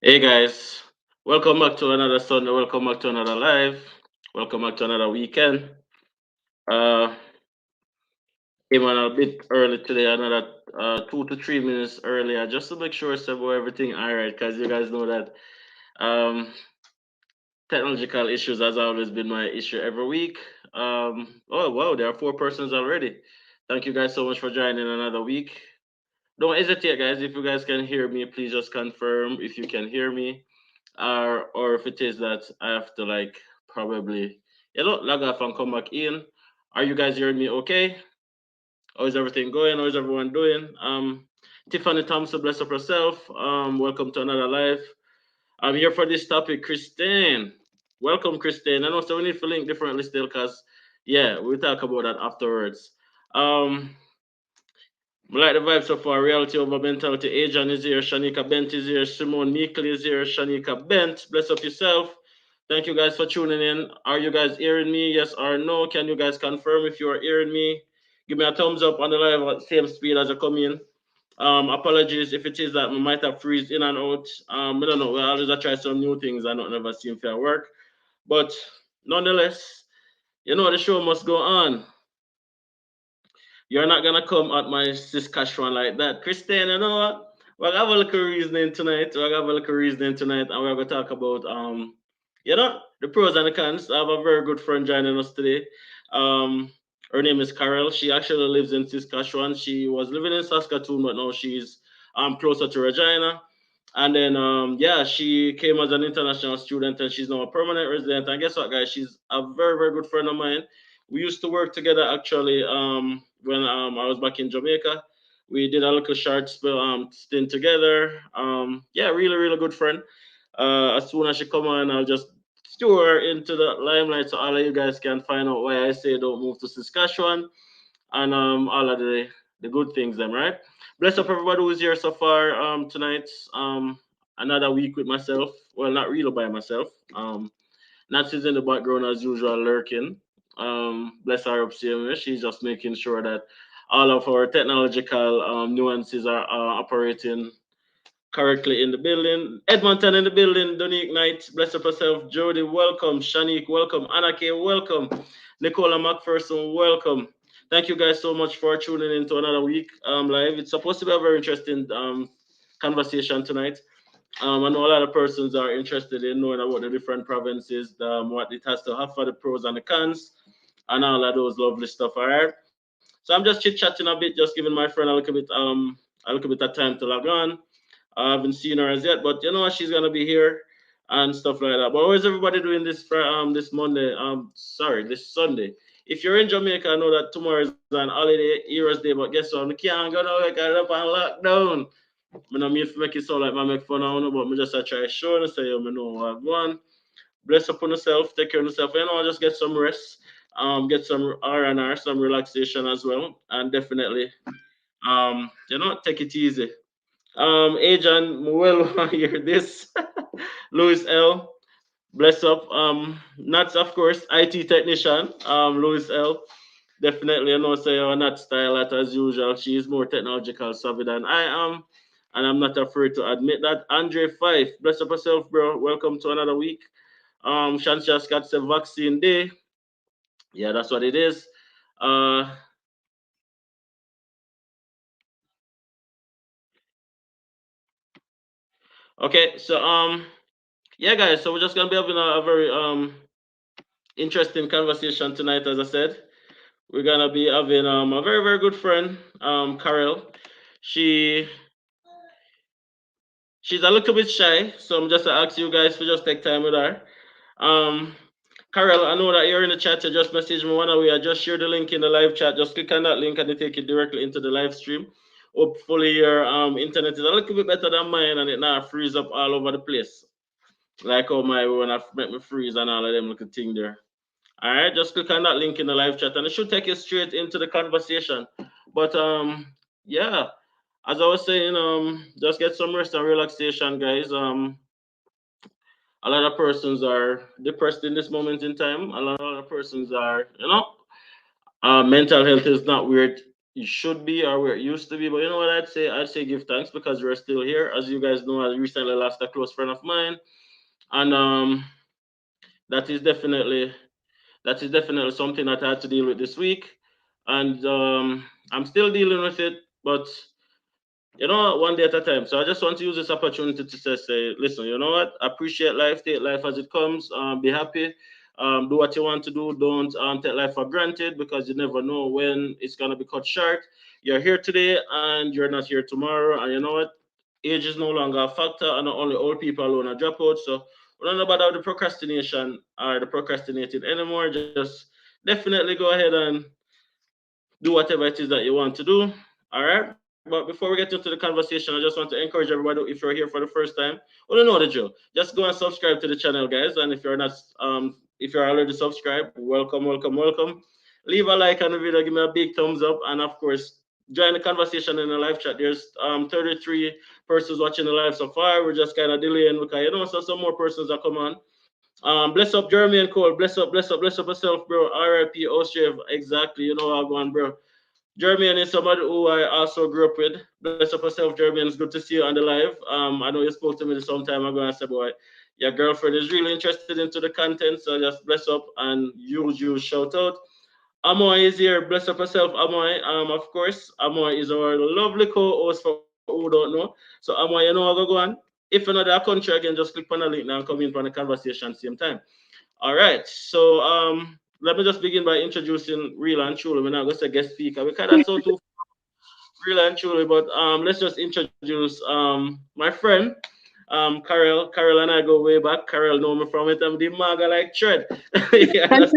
Hey guys, welcome back to another Sunday. Welcome back to another live. Welcome back to another weekend. Uh, came on a bit early today, another 2 to 3 minutes earlier, just to make sure everything all right. Because you guys know that um, technological issues has always been my issue every week. Oh wow, there are 4 persons already. Thank you guys so much for joining another week. Don't hesitate, guys. If you guys can hear me, please just confirm if you can hear me, or if it is that I have to like probably log off and come back in. Are you guys hearing me okay? How is everything going? How is everyone doing? Tiffany Thompson, bless up yourself. Welcome to another live. I'm here for this topic, Christine. Welcome, Christine. I know so we need to link differently still, cause yeah, we'll talk about that afterwards. Um, I like the vibe so far. Reality over mentality. Adrian is here. Shanika Bent is here. Simone Meekley is here. Shanika Bent. Bless up yourself. Thank you guys for tuning in. Are you guys hearing me? Yes or no? Can you guys confirm if you are hearing me? Give me a thumbs up on the live at the same speed as I come in. Apologies if it is that we might have freeze in and out. I don't know. We always try some new things and not never seem to work. But nonetheless, the show must go on. You're not gonna come at my Saskatchewan like that. Christian, you know what? We're gonna have a little reasoning tonight. We're gonna have a little reasoning tonight, and we're gonna talk about the pros and the cons. I have a very good friend joining us today. Um her name is Carol. She actually lives in Saskatchewan. She was living in Saskatoon, but now she's closer to Regina. And then yeah, she came as an international student and she's now a permanent resident. And guess what, guys? She's a very, very good friend of mine. We used to work together actually when I was back in Jamaica. We did a little short stint together. Yeah, really, really good friend. As soon as she come on, I'll just stew her into the limelight so all of you guys can find out why I say don't move to Saskatchewan and all of the good things them, right? Bless up everybody who's here so far tonight. Another week with myself. Well, not really by myself. Nancy's in the background as usual, lurking. Bless her up, CMA. She's just making sure that all of our technological nuances are operating correctly in the building. Edmonton in the building. Donique Knight, bless up herself. Jody, welcome. Shanique, welcome. Anna K, welcome. Nicola McPherson, welcome. Thank you guys so much for tuning in to another week live. It's supposed to be a very interesting conversation tonight. I know a lot of persons are interested in knowing about the different provinces, what it has to offer, the pros and the cons, and all of those lovely stuff. All right. So I'm just chit chatting a bit, just giving my friend a little bit of time to log on. I haven't seen her as yet, but you know she's gonna be here and stuff like that. But what is everybody doing this Monday? Sorry, this Sunday. If you're in Jamaica, I know that tomorrow is an holiday, Heroes Day, but guess what? I can't go nowhere 'cause I'm up on lockdown. I don't mean to make it sound like I make fun of you, but I just try show and say, you know what, one. Bless upon yourself, take care of yourself, just get some rest, get some R&R, some relaxation as well, and definitely, take it easy. Agent Muelo, I hear this. Louis L. Bless up. Nats, of course, IT technician. Louis L. Definitely, I know, say, not style that as usual. She is more technological savvy than I am. And I'm not afraid to admit that. Andre Fife, bless up yourself, bro. Welcome to another week. Shansha's got some vaccine day. Yeah, that's what it is. Uh, okay, so yeah, guys. So we're just gonna be having a very interesting conversation tonight. As I said, we're gonna be having a very, very good friend, Carol. She she's a little bit shy, so I'm just gonna ask you guys to just take time with her. Um, Carol, I know that you're in the chat. You just message me one way. I just share the link in the live chat. Just click on that link and it take you directly into the live stream. Hopefully your internet is a little bit better than mine and it not freeze up all over the place. Like how my when I make me freeze and all of them little thing there. All right, just click on that link in the live chat and it should take you straight into the conversation. But yeah, as I was saying, just get some rest and relaxation, guys. A lot of persons are depressed in this moment in time. A lot of persons are, Mental health is not where it should be or where it used to be, but you know what I'd say? I'd say give thanks because we're still here. As you guys know, I recently lost a close friend of mine, and that is definitely that is definitely something that I had to deal with this week, and I'm still dealing with it, but one day at a time. So I just want to use this opportunity to say, listen, you know what? Appreciate life, take life as it comes, be happy, do what you want to do. Don't take life for granted because you never know when it's gonna be cut short. You're here today and you're not here tomorrow, and you know what? Age is no longer a factor, and not only old people alone are dropouts. So we don't know about the procrastination or the procrastinating anymore. Just definitely go ahead and do whatever it is that you want to do. All right. But before we get into the conversation, I just want to encourage everybody if you're here for the first time, well, you know the drill. Just go and subscribe to the channel, guys. And if you're already subscribed, welcome, welcome, welcome. Leave a like on the video, give me a big thumbs up, and of course, join the conversation in the live chat. There's 33 persons watching the live so far. We're just kind of delaying because so some more persons are come on. Bless up Jeremy and Cole. Bless up, bless up, bless up yourself, bro. RIP Oshiev. Exactly. You know how I'm going, bro. Jeremy is somebody who I also grew up with. Bless up yourself, Jeremy. It's good to see you on the live. I know you spoke to me some time ago and I said, boy, your girlfriend is really interested into the content. So just bless up and you shout out. Amoy is here. Bless up yourself, Amoy. Of course, Amoy is our lovely co-host for who don't know. So Amoy, you know what go on? If you're not that country again, just click on the link now and come in for the conversation same time. All right. So let me just begin by introducing real and truly. We're not going to say guest speaker. We kind of so too real and truly, but let's just introduce my friend Carol. Carol and I go way back. Carol know me from it. I'm the maga like thread. Yeah, that's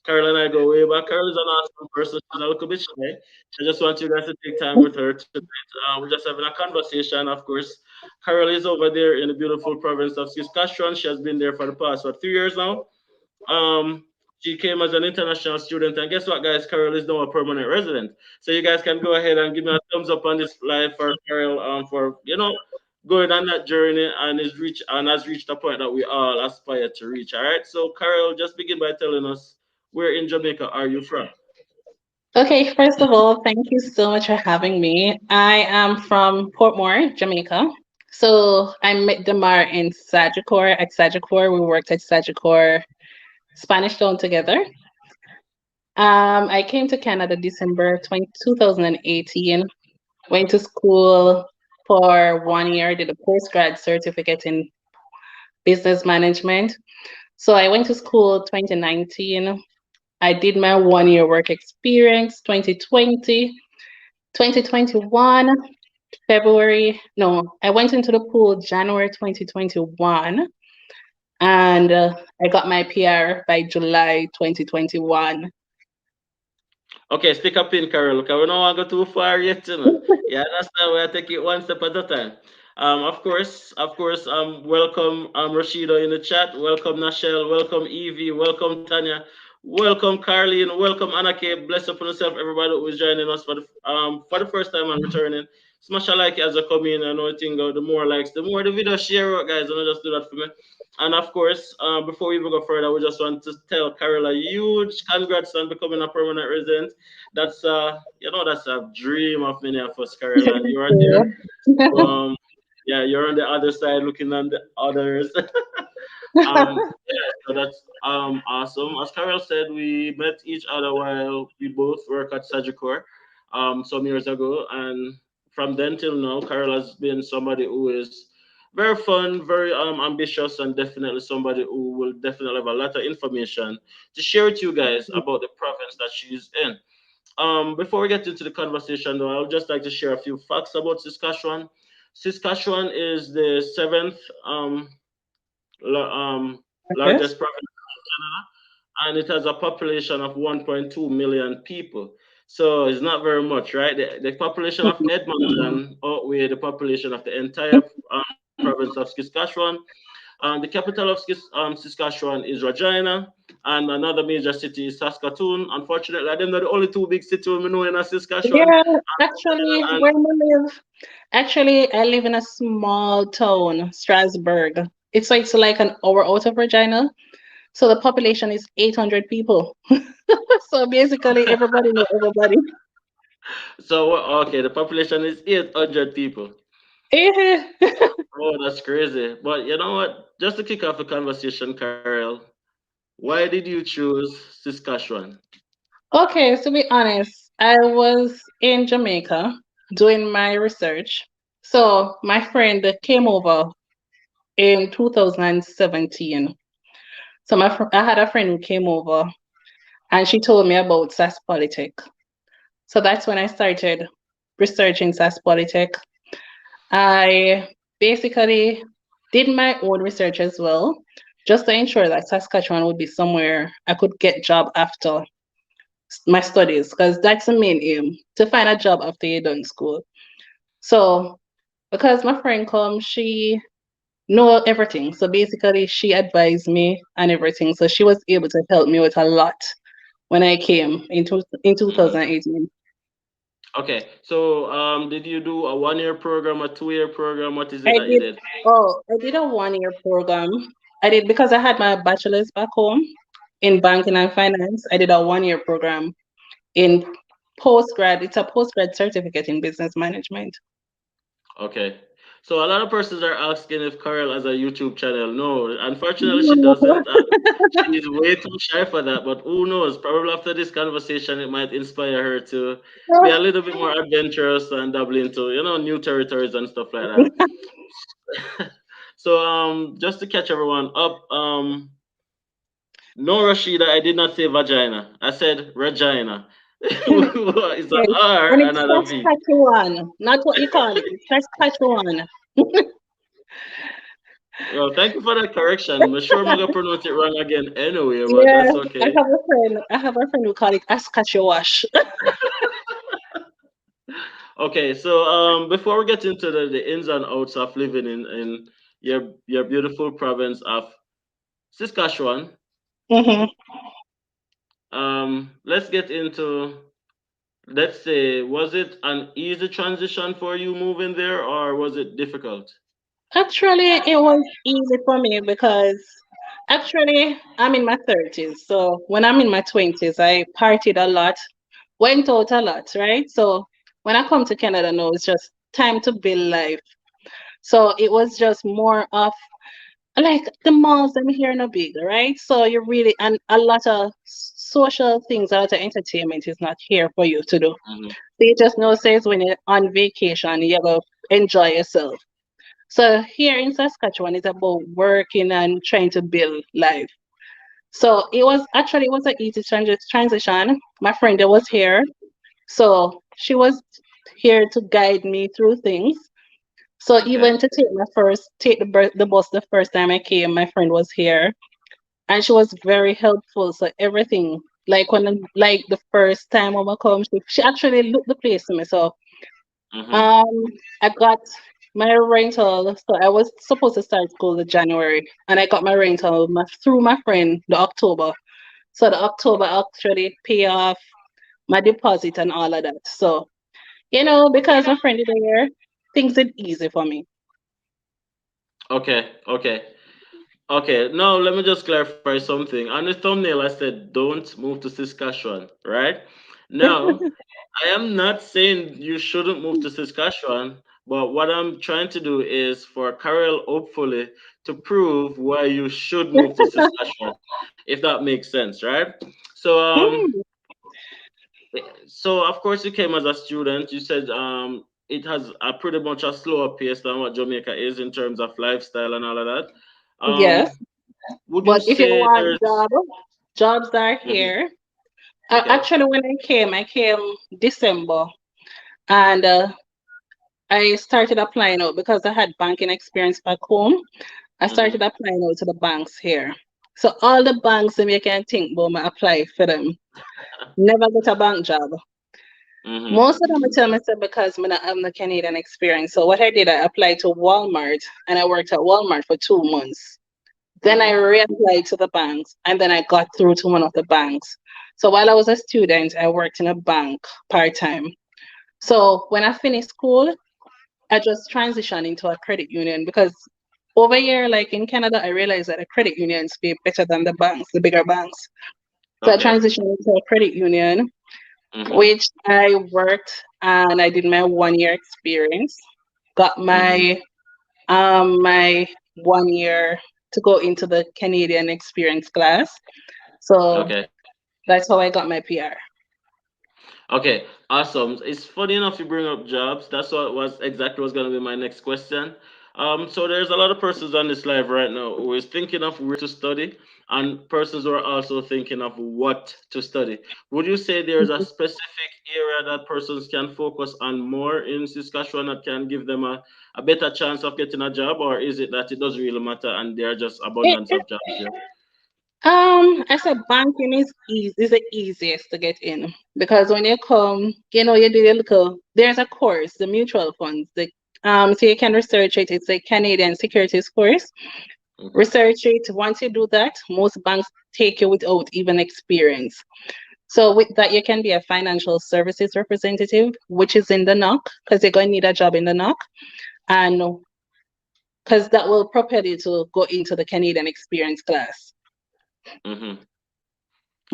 Carol and I go way back. Carol is an awesome person. She's a little bit shy. I just want you guys to take time with her tonight. We're just having a conversation. Of course, Carol is over there in the beautiful province of Saskatchewan. She has been there for the past 3 years now. Um, she came as an international student, and guess what, guys? Carol is now a permanent resident. So you guys can go ahead and give me a thumbs up on this live for Carol, for going on that journey and has reached a point that we all aspire to reach. All right. So Carol, just begin by telling us where in Jamaica are you from? Okay, first of all, thank you so much for having me. I am from Portmore, Jamaica. So I met Damar in Sagicor. At Sagicor, we worked at Sagicor Spanish Town together. I came to Canada December 2018. Went to school for 1 year, did a postgrad certificate in business management. So I went to school 2019. I did my 1 year work experience 2020. 2021 February, no, I went into the pool January 2021 and I got my PR by July 2021. Okay, stick up in, Carol. Okay, we don't want to go too far yet, you know. Yeah, that's how we take it one step at a time. Of course, welcome Rashida in the chat. Welcome Nashel. Welcome Evie. Welcome Tanya. Welcome Carlene. Welcome Anake. Bless up on yourself, everybody who is joining us for the first time and returning. Smash a like as you come in. I know I think the more likes, the more the video share out, guys. Don't just do that for me. And of course, before we even go further, we just want to tell Carol a huge congrats on becoming a permanent resident. That's a dream of many of us, Carol, and you are there. Um, yeah, you're on the other side looking on the others. Yeah, so that's awesome. As Carol said, we met each other while we both work at Sagicor some years ago, and from then till now, Carol has been somebody who is very fun, very ambitious, and definitely somebody who will definitely have a lot of information to share with you guys about the province that she's in. Before we get into the conversation, though, I would just like to share a few facts about Saskatchewan. Saskatchewan is the seventh Yes. largest province in Canada, and it has a population of 1.2 million people. So it's not very much, right? The population of Edmonton outweigh the population of the entire province of Saskatchewan. The capital of Saskatchewan is Regina, and another major city is Saskatoon. Unfortunately, I didn't know the only two big cities we know in Saskatchewan. Yeah, actually, And where I live, actually, I live in a small town, Strasbourg. It's like an hour out of Regina. So the population is 800 people. So basically, everybody know everybody. So okay, the population is 800 people. Eh. Oh, that's crazy. But you know what? Just to kick off the conversation, Carol, why did you choose Saskatchewan? Okay, to be honest, I was in Jamaica doing my research. So my friend came over in 2017. So I had a friend who came over and she told me about SASPolitech. So that's when I started researching SASPolitech. I basically did my own research as well, just to ensure that Saskatchewan would be somewhere I could get job after my studies, because that's the main aim, to find a job after you're done school. So because my friend come, she know everything. So basically she advised me and everything. So she was able to help me with a lot when I came in Hmm. 2018. Okay, so did you do a 1 year program, a 2 year program? What is I it that you did did? I did a 1 year program. I did because I had my bachelor's back home in banking and finance. I did a 1 year program in postgrad. It's a postgrad certificate in business management. Okay. So a lot of persons are asking if Carol has a YouTube channel. No, unfortunately she doesn't. She's way too shy for that. But who knows? Probably after this conversation, it might inspire her to be a little bit more adventurous and dabble into, new territories and stuff like that. So just to catch everyone up, no, Rashida, I did not say vagina. I said Regina. It's a Yes. R And and it's not a V. Saskatchewan, not what you call it. It's Saskatchewan. Well, thank you for that correction. I'm sure I'm gonna pronounce it wrong again anyway, but Yeah, that's I okay. have a friend. I have a friend who call it Saskatchewash. Okay, so before we get into the ins and outs of living in your beautiful province of Saskatchewan, Hmm. let's get into, let's say, was it an easy transition for you moving there, or was it difficult? Actually, it was easy for me because actually I'm in my 30s. So when I'm in my 20s, I partied a lot, went out a lot, right? So when I come to Canada now, it's just time to build life. So it was just more of like the malls them here no big, right? So you really and a lot of social things, a lot of entertainment is not here for you to do. Hmm. So you just know says when you're on vacation, you go enjoy yourself. So here in Saskatchewan, it's about working and trying to build life. So it was an easy transition. My friend that was here, so she was here to guide me through things. So Okay. even to take the bus the first time I came, my friend was here, and she was very helpful. So everything, like the first time when I come, she actually looked the place to me. So Hmm. um, I got my rental. So I was supposed to start school in January, and I got my rental through my friend the October. So the October actually pay off my deposit and all of that. So because my friend is there, things are easy for me. Okay. Okay. Okay. Now let me just clarify something. On the thumbnail, I said don't move to Saskatchewan, right? Now, I am not saying you shouldn't move to Saskatchewan, but what I'm trying to do is for Carol, hopefully, to prove why you should move to Saskatchewan, if that makes sense, right? So, Mm, of course you came as a student. You said it has a pretty much a slower pace than what Jamaica is in terms of lifestyle and all of that. yes, Would you but if you say want there's jobs are Mhm. here. Okay? Actually, when I came December, and I started applying out because I had banking experience back home. I Hmm. started applying out to the banks here. So all the banks that you can think about, I apply for them. Never get a bank job. Hmm. Most of them I tell myself because I have the Canadian experience. So what I did, I applied to Walmart and I worked at Walmart for 2 months. Then I Hmm. reapplied to the banks and then I got through to one of the banks. So while I was a student, I worked in a bank part time. So when I finished school, I just transitioned into a credit union because over here, like in Canada, I realized that the credit unions pay better than the banks, the bigger banks. So I Okay. transitioned into a credit union, Mm-hmm. which I worked and I did my 1 year experience. Got Mm-hmm. my 1 year to go into the Canadian experience class. So Okay. that's how I got my PR. Okay, awesome. It's funny enough you bring up jobs. That's what was exactly was going to be my next question. So there's a lot of persons on this live right now who is thinking of where to study, and persons who are also thinking of what to study. Would you say there's a specific area that persons can focus on more in Saskatchewan that can give them a better chance of getting a job, or is it that it doesn't really matter and there are just abundance It, of jobs there? I said banking is the easiest to get in because when you come, you do your little. There's a course, the mutual funds. So you can research it. It's a Canadian securities course. Hmm. Research it. Once you do that, most banks take you without even experience. So with that, you can be a financial services representative, which is in the knock because you're going to need a job in the knock, and because that will propel you to go into the Canadian experience class. Hmm.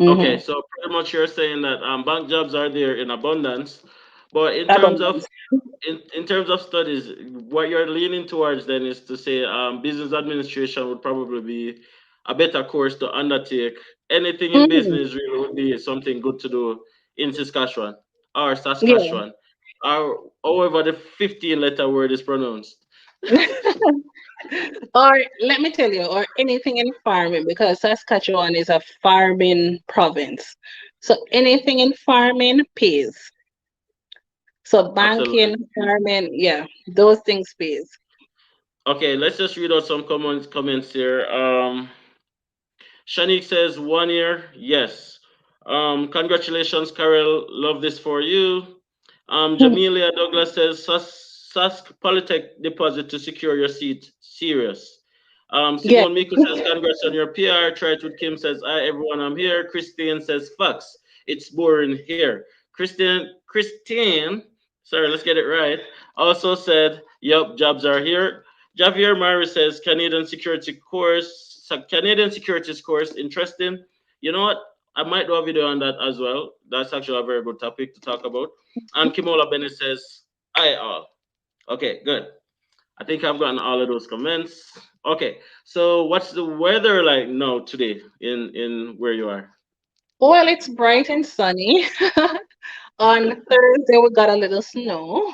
Okay, Mm-hmm. so pretty much you're saying that bank jobs are there in abundance, but Abundance. in terms of studies, what you're leaning towards then is to say business administration would probably be a better course to undertake. Anything in Mm, business really would be something good to do in Saskatchewan or yeah. Saskatchewan, or however the 15-letter word is pronounced. Or let me tell you, or anything in farming, because Saskatchewan is a farming province. So anything in farming pays. So Absolutely. banking, farming, yeah, those things pays. Okay, let's just read out some comments here. Shanique says 1 year, yes. Congratulations, Carol. Love this for you. Jamelia Douglas says Sask Polytech deposit to secure your seat. Serious. Yeah. Simone Miku says congrats on your PR. Try it with Kim says hi everyone, I'm here. Christine says facts. It's boring here. Christine, sorry, let's get it right. Also said, yup, jobs are here. Javier Mari says Canadian securities course, interesting. You know what? I might do a video on that as well. That's actually a very good topic to talk about. And Kimola Bennett says, I all. Okay, good. I think I've gotten all of those comments. Okay, so what's the weather like now today in where you are? Well, it's bright and sunny. On Thursday, we got a little snow.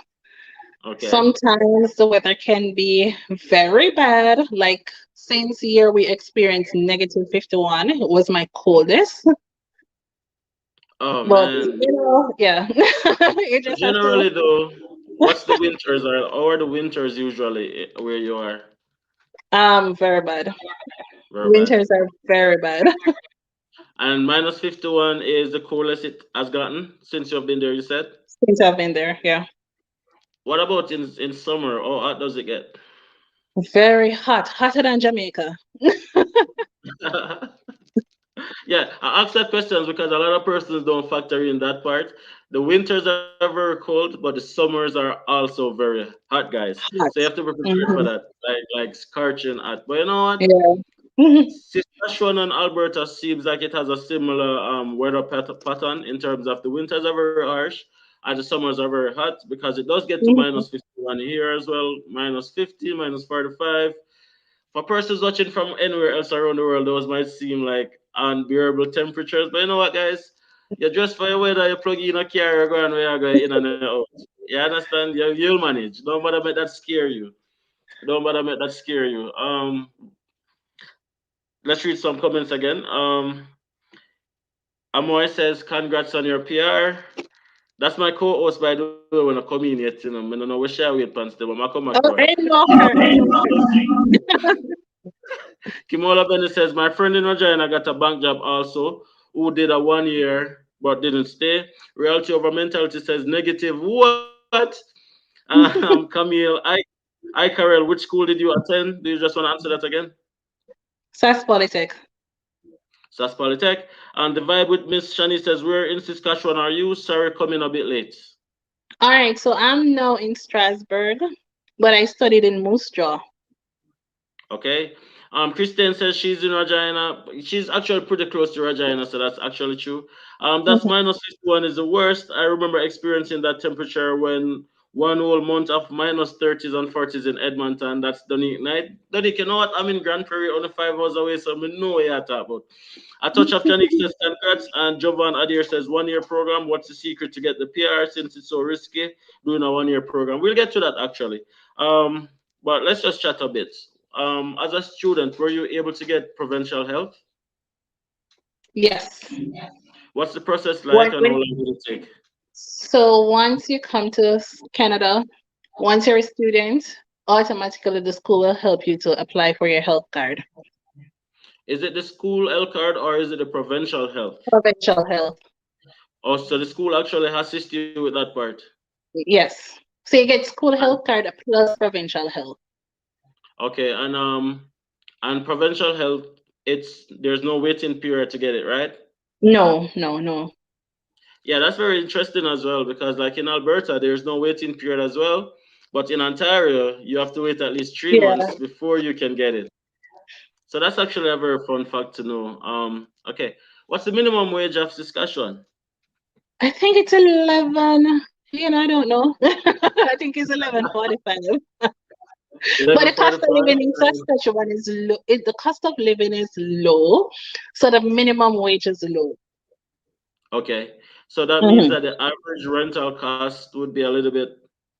Okay. Sometimes the weather can be very bad. Like since year we experienced -51. It was my coldest. Oh But man. yeah, you So just have to. generally though, what's the winters are or the winters usually where you are? Very bad. Very bad. Winters are very bad And -51 is the coolest it has gotten since you've been there, you said? since I've been there. Yeah, What about in summer? How hot does it get? very hot, hotter than Jamaica. Yeah, I ask that questions because a lot of persons don't factor in that part. The winters are very cold, but the summers are also very hot, guys. So you have Hot. to be prepared for Hmm. that, like scorching hot. But you know what? Yeah. Saskatchewan and Alberta seems like it has a similar weather pattern in terms of the winters are very harsh and the summers are very hot because it does get to Mhm. -51 here as well, -50, -45. For persons watching from anywhere else around the world, those might seem like unbearable temperatures. But you know what, guys? You dress for your weather, you plug in a car, you're going where you're going in and out. You understand? You'll manage. Don't bother make that scare you. Don't bother make that scare you. Let's read some comments again. Amoy says, congrats on your PR. That's my co-host, by the way, when I come in yet, I don't know where share weight pants, but I come back to her. Oh, I know her. I know her. Kimola Benny says, my friend in Regina got a bank job also, who did a 1 year but didn't stay. Reality over mentality says negative. What? Camille, I Karel, which school did you attend? Do you just want to answer that again? SAS Politics. SAS Polytech. And the vibe with Miss Shani says, where in Saskatchewan are you? Sorry, coming a bit late. All right, so I'm now in Strasbourg, but I studied in Moose Jaw. Okay. Christine says she's in Regina. She's actually pretty close to Regina, so that's actually true. That's Mhm. minus 51 is the worst. I remember experiencing that temperature when one whole month of minus 30s and 40s in Edmonton. That's Donique night. Donique, you know what? I'm in Grand Prairie, only 5 hours away, so I know what you're talking about. A touch of Janique says congrats, and Jovan Adir says 1 year program. What's the secret to get the PR since it's so risky doing a 1 year program? We'll get to that actually. Um, but let's just chat a bit. As a student, were you able to get provincial health? Yes. What's the process like, When, and how when, long did it take? so once you come to Canada, once you're a student, automatically the school will help you to apply for your health card, Is it the school L card or is it the provincial health? provincial health. Oh, so the school actually assist you with that part. Yes. So you get school And, health card plus provincial health. okay, and provincial health, it's there's no waiting period to get it, right? No, no, no. Yeah, that's very interesting as well because, like in Alberta, there's no waiting period as well. But in Ontario, you have to wait at least three Yeah, months before you can get it. So that's actually a very fun fact to know. Okay, what's the minimum wage of Saskatchewan? I think it's 11. I don't know. I think it's 11.45. But the cost of 11.45. living in Saskatchewan is low. The cost of living is low, so the minimum wage is low. Okay, so that means Mhm. that the average rental cost would be a little bit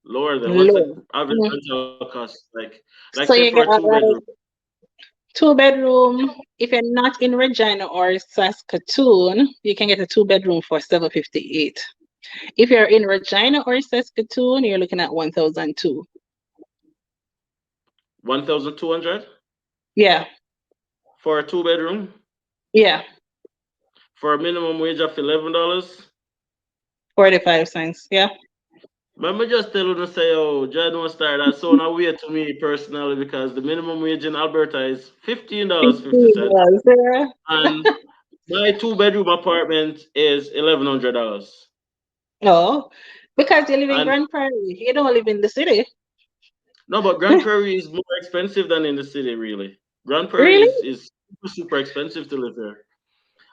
lower than what's the Low. average Mhm. rental cost like say So for a you get two bedroom. like 2 bedroom. If you're not in Regina or Saskatoon, you can get a 2 bedroom for 758. If you're in Regina or Saskatoon, you're looking at 1,002. 1,200 Yeah, for a two bedroom yeah, for a minimum wage of $11. 45 cents. Yeah. But me just tell you to say, oh, John don't start that sound a weird to me personally because the minimum wage in Alberta is $15.50, $15. and my two bedroom apartment is $1,100. Oh, because you live in And Grand Prairie. You don't live in the city. no, but Grand Prairie is more expensive than in the city, really. Grand Prairie Really? is super, super expensive to live here.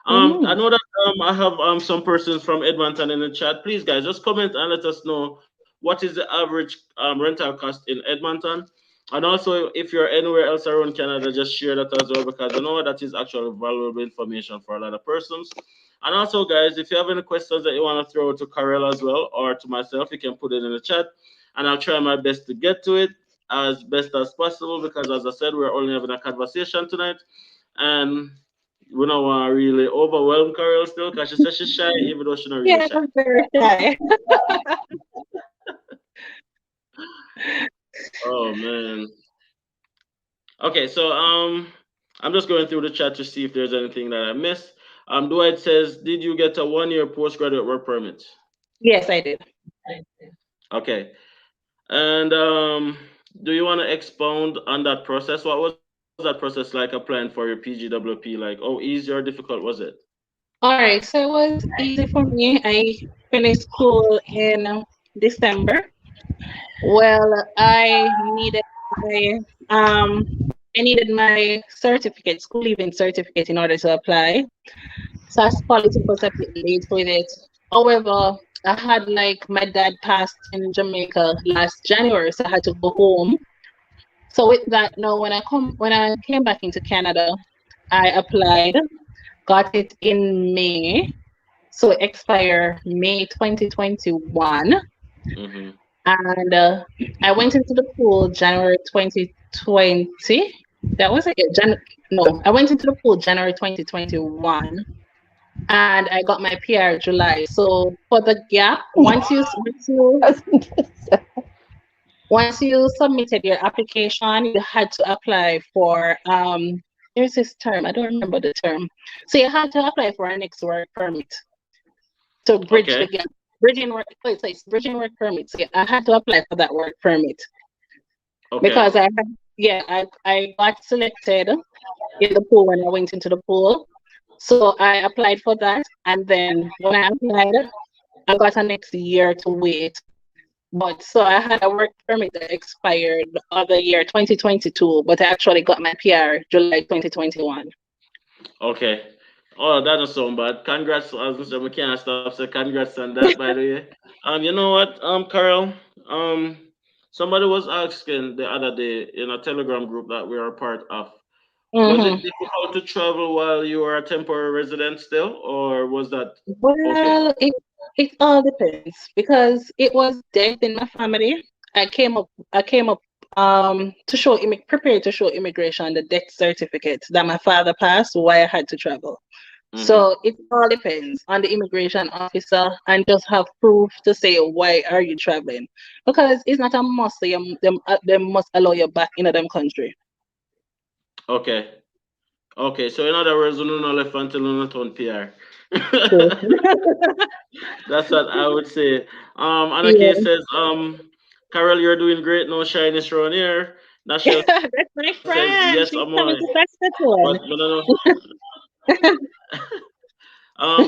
I Mm. know that I have some persons from Edmonton in the chat. Please, guys, just comment and let us know what is the average rental cost in Edmonton. And also, if you're anywhere else around Canada, just share that as well because I know that is actually valuable information for a lot of persons. And also, guys, if you have any questions that you want to throw to Karel as well or to myself, you can put it in the chat, and I'll try my best to get to it as best as possible because, as I said, we're only having a conversation tonight, and we don't want to really overwhelm Carol still because she says she's shy, even though she's not really Yeah, shy. I'm very shy. Oh man. Okay, so I'm just going through the chat to see if there's anything that I missed. Dwight says, did you get a 1 year postgraduate work permit? Yes, I did. Okay. And do you want to expound on that process? What was that process like applying for your PGWP? Like, oh, easy or difficult was it? All right, so it was easy for me. I finished school in December. Well, um I needed my certificate, school leaving certificate in order to apply. SAS quality was a bit late with it. However, I had like my dad passed in Jamaica last January, so I had to go home. So with that, now when I came back into Canada, I applied, got it in May, so it expire May 2021, Mm-hmm. and I went into the pool January 2020. That was it. No, I went into the pool January 2021, and I got my PR July. So for the gap, once you submitted your application, you had to apply for there's this term, I don't remember the term. So you had to apply for an next work permit to bridge the Okay. gap. Bridging work, so it's bridging work permit. So I had to apply for that work permit Okay. because I got selected in the pool when I went into the pool. So I applied for that, and then when I applied, I got a next year to wait. But so I had a work permit that expired the other year, 2022, but I actually got my PR July 2021. Okay. Oh, that doesn't sound bad. Congrats, as I said, we can't stop. So congrats on that, by the way. You know what, Carol? Um, somebody was asking the other day in a Telegram group that we are a part of. Was it Hmm. difficult to travel while you were a temporary resident still, or was that okay? Well, it all depends because it was death in my family. I came up to show prepared to show immigration the death certificate that my father passed, why I had to travel. Mm-hmm. So it all depends on the immigration officer and just have proof to say why are you traveling, because it's not a must. Them must allow you back into them country. Okay. Okay. So in other words, you know left until you not on PR. So, That's what I would say. Anake yeah. says, Carol, you're doing great. No shyness around here. Nashel says, That's my yes, I'm on. friend. She's coming to But no, Saskatchewan. no, no.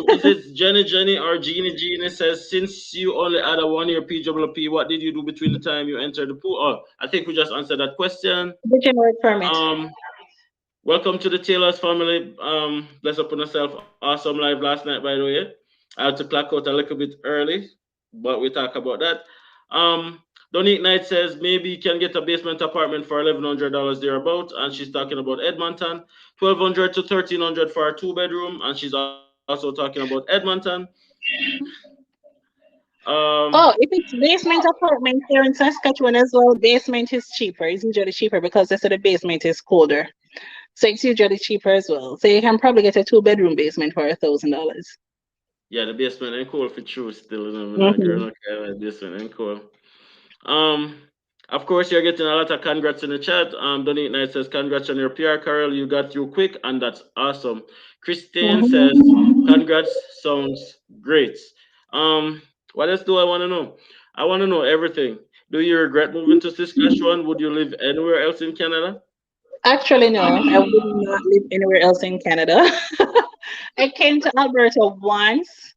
Is it Jenny or Jeannie says, since you only had a 1 year PWP, what did you do between the time you entered the pool? Oh, I think we just answered that question. Kitchen work permit. Um, Welcome to the Taylor's family. Bless up on yourself. Awesome live last night, by the way. I had to clock out a little bit early, but we talk about that. Um, Donique Knight says maybe you can get a basement apartment for $1,100 thereabout, and she's talking about Edmonton. 1,200 to 1,300 for a two-bedroom, and she's also talking about Edmonton. Um, Oh, if it's basement apartment here in Saskatchewan as well, basement is cheaper. It's usually cheaper because they say the basement is colder. So it's usually cheaper as well. So you can probably get a two-bedroom basement for $1,000. yeah, the basement ain't cool for true still. You know, I'm not girl, Mm-hmm. no care like basement ain't cool. Um, of course, you're getting a lot of congrats in the chat. Donate Knight says, congrats on your PR, Carol. You got through quick, and that's awesome. Christine says, Mm-hmm. congrats, sounds great. Um, what else do I want to know? I want to know everything. Do you regret moving to Saskatchewan? Would you live anywhere else in Canada? Actually, no, I would not live anywhere else in Canada. I came to Alberta once.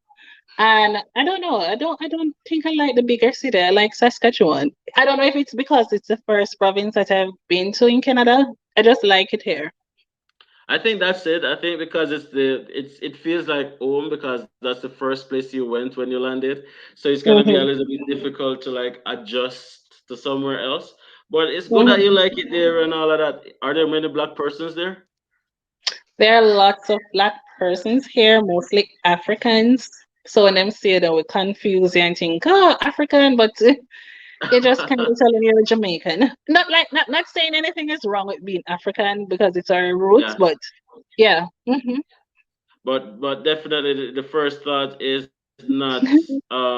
And I don't know. I don't think I like the bigger city. I like Saskatchewan. I don't know if it's because it's the first province that I've been to in Canada. I just like it here. I think that's it. I think because it feels like home because that's the first place you went when you landed. So it's gonna be a Hmm. little bit difficult to like adjust to somewhere else. But it's good that you Hmm. like it there and all of that. Are there many black persons there? There are lots of black persons here, mostly Africans. So when them say that we confuse you and think, oh, African, but you just kind of telling you're Jamaican. Not saying anything is wrong with being African because it's our roots, Yeah. but yeah. Hmm. But definitely the first thought is not um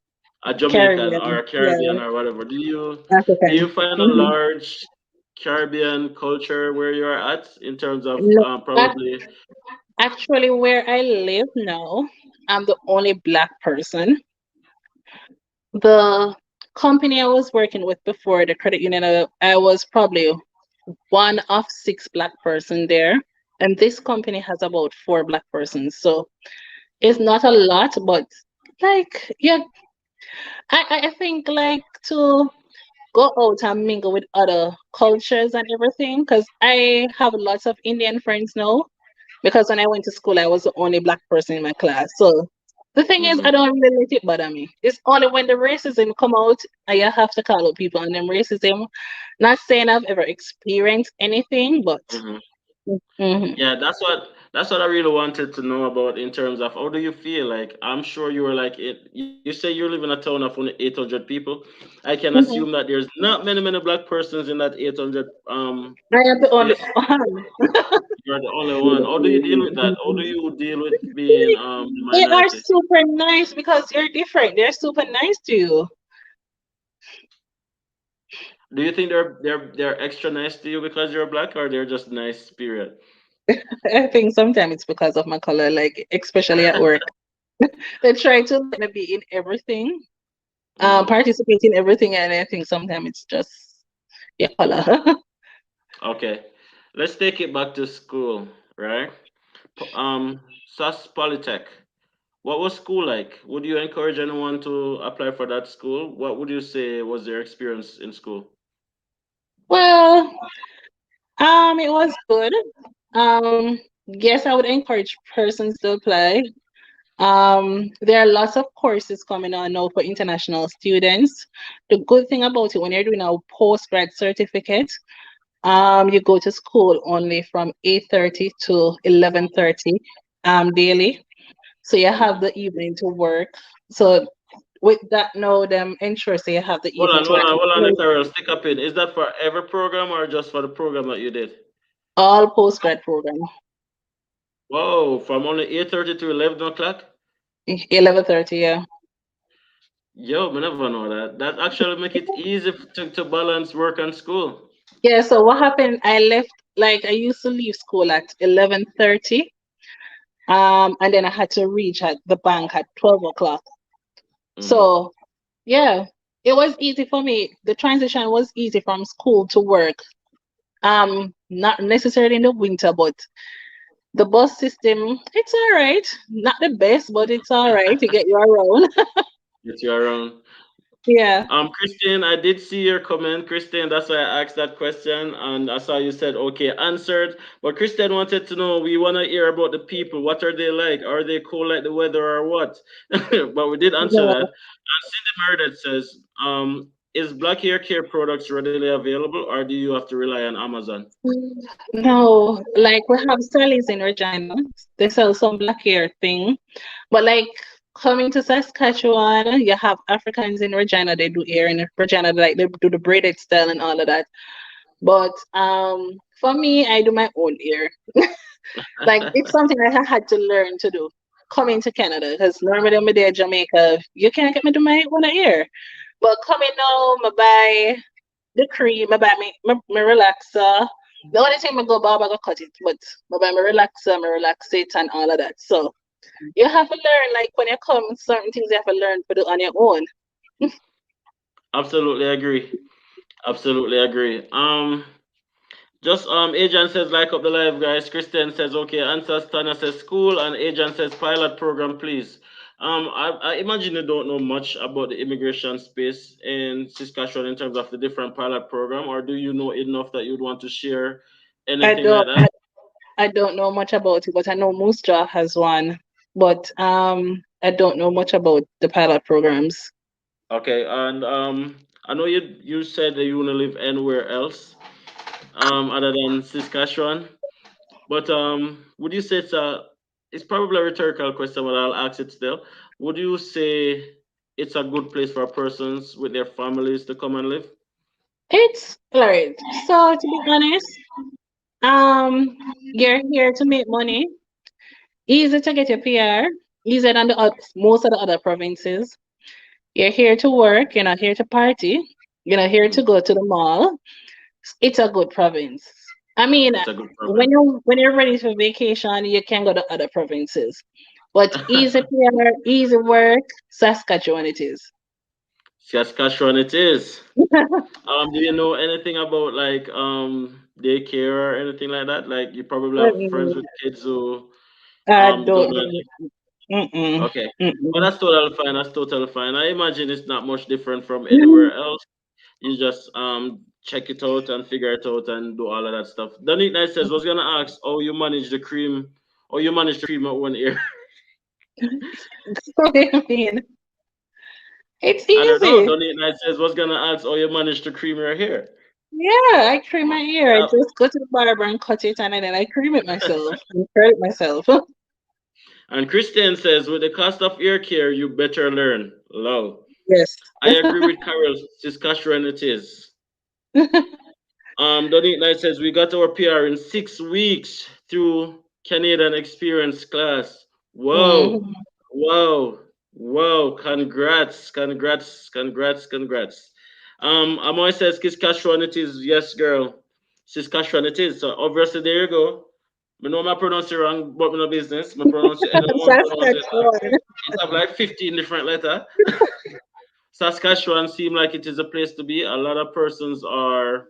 a Jamaican or a Caribbean, Caribbean or yeah, whatever. Do you African. find a Hmm. large Caribbean culture where you're at in terms of No, probably actually, where I live now, I'm the only black person. The company I was working with before, the credit union, I was probably one of six black person there. And this company has about four black persons. So it's not a lot, but like, yeah, I think like to go out and mingle with other cultures and everything, because I have lots of Indian friends now. Because when I went to school, I was the only black person in my class. So the thing is, I mhm. don't really let it bother me. It's only when the racism come out, I have to call out people on them racism. Not saying I've ever experienced anything, but Mhm. mhm. Yeah, that's what I really wanted to know about in terms of how do you feel like I'm sure you were like it you say you live in a town of only 800 people. I can assume Mhm. that there's not many black persons in that 800 I am the only space. one. You're the only one. How do you deal with that? How do you deal with being the They are minority? super nice because you're different. They're super nice to you. Do you think they're extra nice to you because you're black or they're just nice period? I think sometimes it's because of my color, like especially at work. They try to let me be in everything, Hmm. participate in everything, and I think sometimes it's just your color. Okay. Let's take it back to school, right? SAS Polytech. What was school like? Would you encourage anyone to apply for that school? What would you say was their experience in school? Well, it was good. Yes, I would encourage persons to apply. There are lots of courses coming on now for international students. The good thing about it, when you're doing a postgrad certificate, you go to school only from 8:30 to 11:30 daily. So you have the evening to work. So with that now, them ensure so you have the Hold evening on, to work. hold on, hold on, Carol. Stick up in. Is that for every program or just for the program that you did? All postgrad program. Whoa, from only 8:30 to 11 o'clock? 11:30, yeah. Yo, I never know that. That actually make it easy to balance work and school. Yeah, so what happened? I left, like, I used to leave school at 11:30. And then I had to reach at the bank at 12 o'clock. Hmm. So yeah, it was easy for me. The transition was easy from school to work. Not necessarily in the winter, but the bus system, it's all right. Not the best, but it's all right to get you around. Get you around. Yeah. Christine, I did see your comment, Christine. That's why I asked that question, and I saw you said okay, answered. But Christine wanted to know. We want to hear about the people. What are they like? Are they cool like the weather or what? But we did answer that. No. And Cindy Meredith says, "Is black hair care products readily available, or do you have to rely on Amazon?" No, like we have Sally's in Regina. They sell some black hair thing. But like coming to Saskatchewan, you have Africans in Regina, they do hair in Regina, like they do the braided style and all of that. But for me, I do my own hair. Like it's something that I had to learn to do coming to Canada because normally when I'm there in Jamaica, you can't get me to my own hair. But coming now, I buy the cream, I buy me relaxer. The only thing I go barber, I go cut it, but I buy my relaxer, my relax it, and all of that. So you have to learn, like when you come, certain things you have to learn to do on your own. Absolutely agree. Absolutely agree. Just agent says like up the live guys. Christian says okay. Answers Tanya says school and agent says pilot program please. I imagine you don't know much about the immigration space in Saskatchewan in terms of the different pilot program, or do you know enough that you'd want to share I anything don't like that? I don't know much about it, but I know Moose Jaw has one. But I don't know much about the pilot programs. Okay, and I know you said that you want to live anywhere else other than Saskatchewan. But would you say it's probably a rhetorical question, but I'll ask it still. Would you say it's a good place for persons with their families to come and live? It's alright. So to be honest, you're here to make money. Easy to get your PR. Easier than most of the other provinces. You're here to work. You're not here to party. You're not here to Mhm. go to the mall. It's a good province. I mean, It's a good when province. you're ready for vacation, you can go to other provinces. But easy PR, easy work, Saskatchewan it is. Saskatchewan, it is. Do you know anything about like daycare or anything like that? Like you probably have friends with Mm-mm. kids who I don't don't know. know. Mm-mm. Okay, but Mm-mm. that's totally fine. That's totally fine. I imagine it's not much different from anywhere else. You just check it out and figure it out and do all of that stuff. Donny Nice says, was gonna ask how you manage the cream or you manage to cream at one ear. I mean, it's I don't know. easy. Donny Nice says, was gonna ask how you manage to cream your hair. Yeah, I cream my hair. I Uh, just go to the barber and cut it, and then I cream it myself and curl it myself. and Christian says, with the cost of ear care, you better learn. Lol. Yes. I agree with Carol. Saskatchewan it is. Donny Knight says we got our PR in 6 weeks through Canadian Experience class. Whoa, Mhm. whoa, whoa! Congrats, congrats, congrats, congrats. Amoy says Saskatchewan it is. Yes, girl, Saskatchewan it is. So obviously there you go. I know I pronounce it wrong, but no business. I pronounce it anyone pronounce it. Saskatchewan. It have like 15 different letter. Saskatchewan seem like it is a place to be. A lot of persons are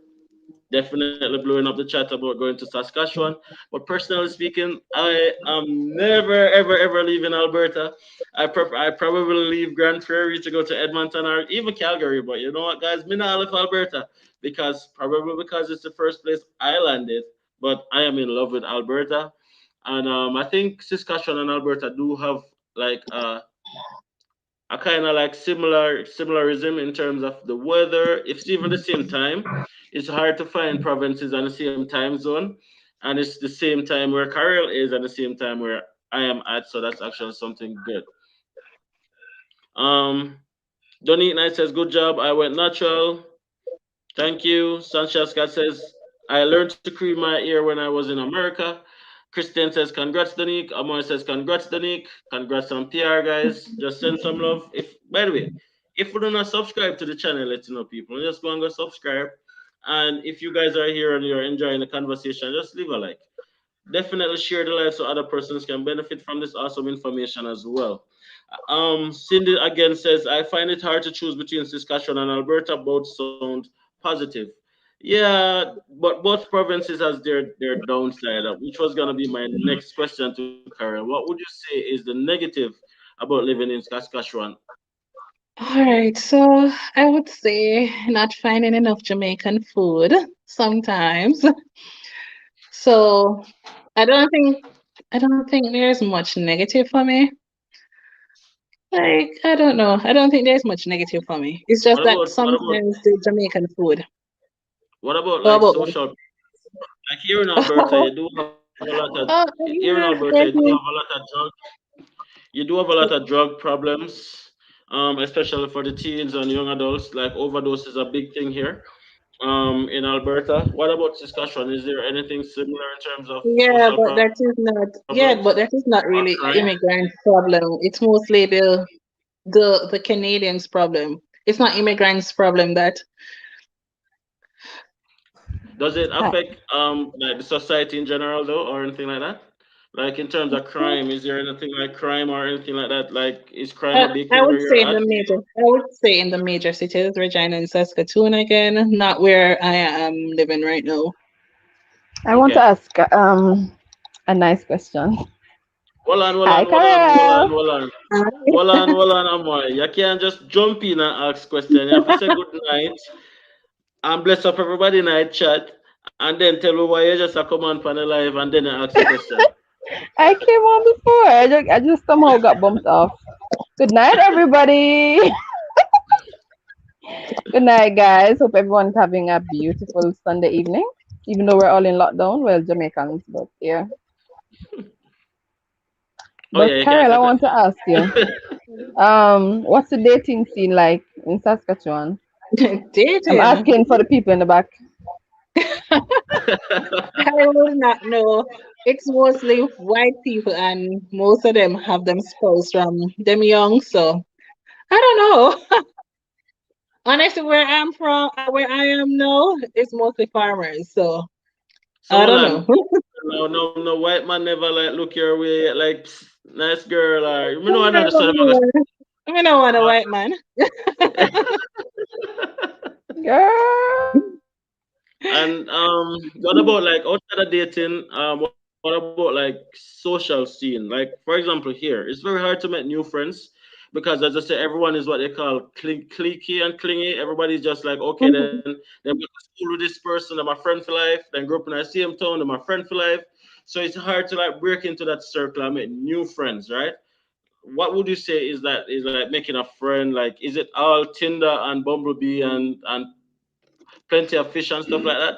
definitely blowing up the chat about going to Saskatchewan. But personally speaking, I am never, ever, ever leaving Alberta. I probably leave Grand Prairie to go to Edmonton or even Calgary. But you know what, guys? Me not leave Alberta because it's the first place I landed. But I am in love with Alberta, and I think Saskatchewan and Alberta do have like a kind of like similarism in terms of the weather. If it's even the same time, it's hard to find provinces on the same time zone, and it's the same time where Carol is and the same time where I am at. So that's actually something good. Um, Donny Knight says, "Good job. I went natural. Thank you." Sanchez Scott says, "I learned to cream my ear when I was in America." Christian says, "Congrats, Donique." Amor says, "Congrats, Donique. Congrats on PR, guys. Just send some love." If By the way, if you do not subscribe to the channel, let you know, people. Just go and go subscribe. And if you guys are here and you're enjoying the conversation, just leave a like. Definitely share the live so other persons can benefit from this awesome information as well. Cindy again says, "I find it hard to choose between Saskatchewan and Alberta. Both sound positive." Yeah, but both provinces has their downside, which was gonna be my next question to Karen. What would you say is the negative about living in Saskatchewan? All right, so I would say not finding enough Jamaican food sometimes. So I don't think I don't think there's much negative for me. Like, I don't know. I don't think there's much negative for me. It's just that What about sometimes the Jamaican food. like What about what? social? Like here in Alberta, you do have a lot of Oh, here in yeah, Alberta, you do have a definitely. lot of drug problems, especially for the teens and young adults. Like overdose is a big thing here, in Alberta. What about Saskatchewan? Is there anything similar in terms of Yeah, social but that is problems not. or Yeah, but that crime? is not really an immigrant problem. It's mostly the Canadians' problem. It's not immigrants' problem. That Does it Hi. affect like the society in general though, or anything like that? Like in terms of crime, is there anything like crime or anything like that? Like is crime a big I thing would where you're say in at? the major. I would say in the major cities, Regina and Saskatoon again, not where I am living right now. I want to Okay. ask a nice question. Hi, Hold on, Karel. hold on. Uh, Hold on, Amoy. You can't just jump in and ask question. You have to say good night and bless up everybody in the chat and then tell me why you just a come on panel live and then you ask a question. I came on before. I just somehow got bumped off. Good night, everybody. Good night, guys. Hope everyone's having a beautiful Sunday evening. Even though we're all in lockdown, well, Jamaicans, but yeah. Oh yeah, But you can Karel, I contact. want to ask you, what's the dating scene like in Saskatchewan? I'm dating. asking for the people in the back. I would not know. It's mostly white people, and most of them have them spouse from them young. So I don't know. Honestly, where I'm from, where I am now, it's mostly farmers. So So I hold don't know. on. No white man never like look your way like "Psst, nice girl or you know another sort of I don't want a white man. Girl. and what about like outside of dating? What about like social scene? Like for example, here it's very hard to make new friends because as I say, everyone is what they call cliquey and clingy. Everybody's just like okay, then go to school with this person, they're my friend for life. Then grow up in the same town, they're my friend for life. So it's hard to like break into that circle and make new friends, right? What would you say is like making a friend? Like is it all Tinder and Bumblebee and plenty of fish and stuff like that?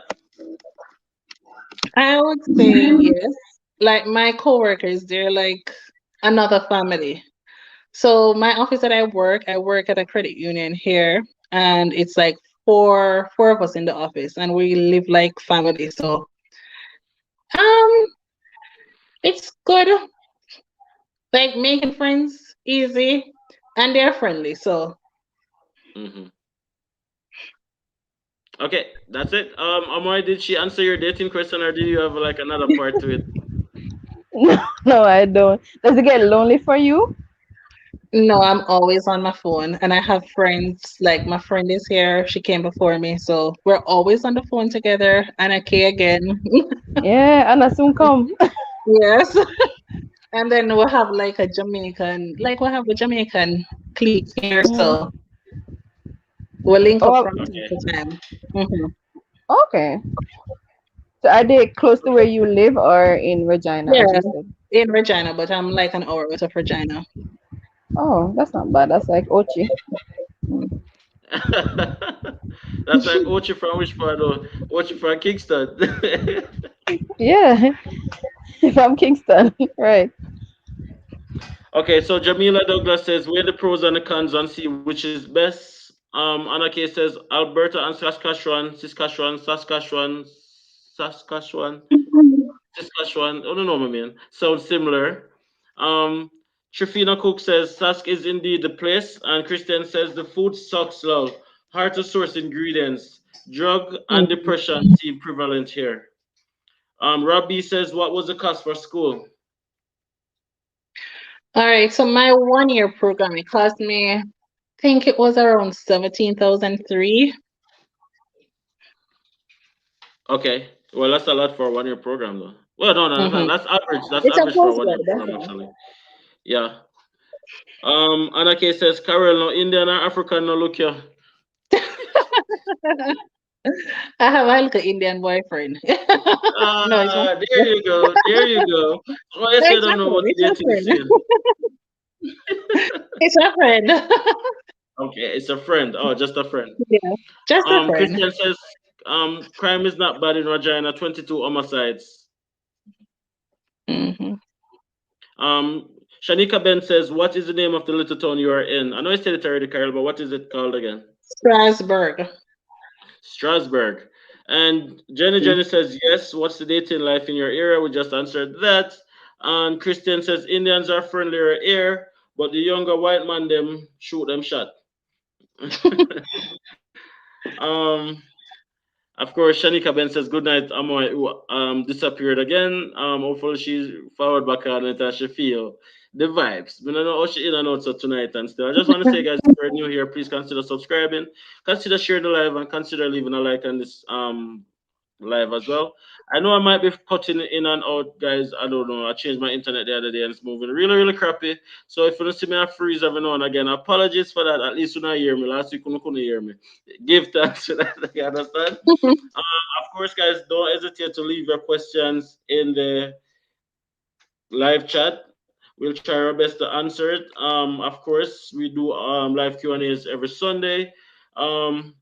I would say yes. Like my coworkers, they're like another family. So my office that I work at a credit union here, and it's like four of us in the office, and we live like family. So um, it's good. Like making friends easy, and they're friendly. So Hmm. Okay, that's it. Amoy, did she answer your dating question, or did you have like another part to it? No, no, I don't. Does it get lonely for you? No, I'm always on my phone, and I have friends. Like my friend is here; she came before me, so we're always on the phone together. And okay, again, Yeah, Anna soon come. yes. And then we'll have like a Jamaican, like we'll have a Jamaican clique here, Mhm. so we'll link up Oh, from time Okay. to time. Hmm. okay. So are they close to where you live or in Regina, as Yeah, you said? in Regina, but I'm like an hour out of Regina. Oh, that's not bad. That's like Ochi. Mm. That's like Ochi from which part though? Ochi from Kingston. Yeah, from Kingston, right? Okay, so Jamila Douglas says, "Weigh the pros and the cons and see which is best." Anna K says, "Alberta and Saskatchewan, Saskatchewan. Oh, no, no, my man. Sounds similar." Um, Trifina Cook says, "Sask is indeed the place," and Christian says, "The food sucks, love. Hard to source ingredients. Drug and Mhm. depression seem prevalent here." Robbie says, "What was the cost for school?" All right, so my 1 year program, it cost me, I think it was around 17,003. Okay. Well, that's a lot for a 1 year program, though. Well, no, no, Mm-hmm. that's average. That's It's a average for a 1 year postgrad. program, actually. Yeah. Anake says, "Carol, no Indian or African, no look here." I have a little Indian boyfriend. No, it's my There you go. There you go. Why you say you it's don't my know friend. what the It's my dating friend. scene? It's my friend. Okay, it's a friend. Oh, just a friend. Yeah, just a friend. Christian says, crime is not bad in Regina, 22 homicides. Hmm. Shanika Ben says, "What is the name of the little town you are in?" I know I said it already, Carol, but what is it called again? Strasbourg. Strasbourg. And Jenny says, "Yes, what's the dating life in your area?" We just answered that. And Christian says, "Indians are friendlier here, but the younger white man them shoot them shot." um, of course, Shanika Ben says, "Good night, Amoy," who disappeared again. Hopefully she's forward back on it as she feel the vibes. We don't know how she in and out so tonight and still. I just want to say, guys, if you're new here, please consider subscribing, consider sharing the live, and consider leaving a like on this live as well. I know I might be cutting in and out, guys. I don't know. I changed my internet the other day and it's moving really, really crappy. So if you don't see me, I freeze every now and again. Apologies for that. At least you not hear me. Last week you couldn't hear me. Give thanks for that. You understand? Of course, guys, don't hesitate to leave your questions in the live chat. We'll try our best to answer it. Of course, we do live Q and A's every Sunday. Um,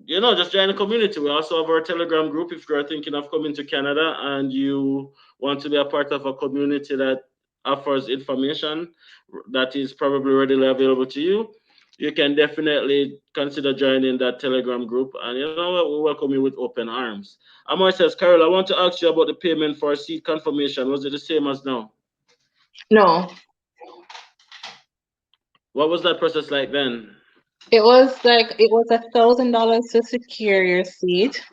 just join the community. We also have our Telegram group if you're thinking of coming to Canada and you want to be a part of a community that offers information that is probably readily available to you. You can definitely consider joining that Telegram group. And you know what? We welcome you with open arms. Amor says, "Carol, I want to ask you about the payment for seat confirmation. Was it the same as now? No, What was that process like then?" it was $1,000 to secure your seat,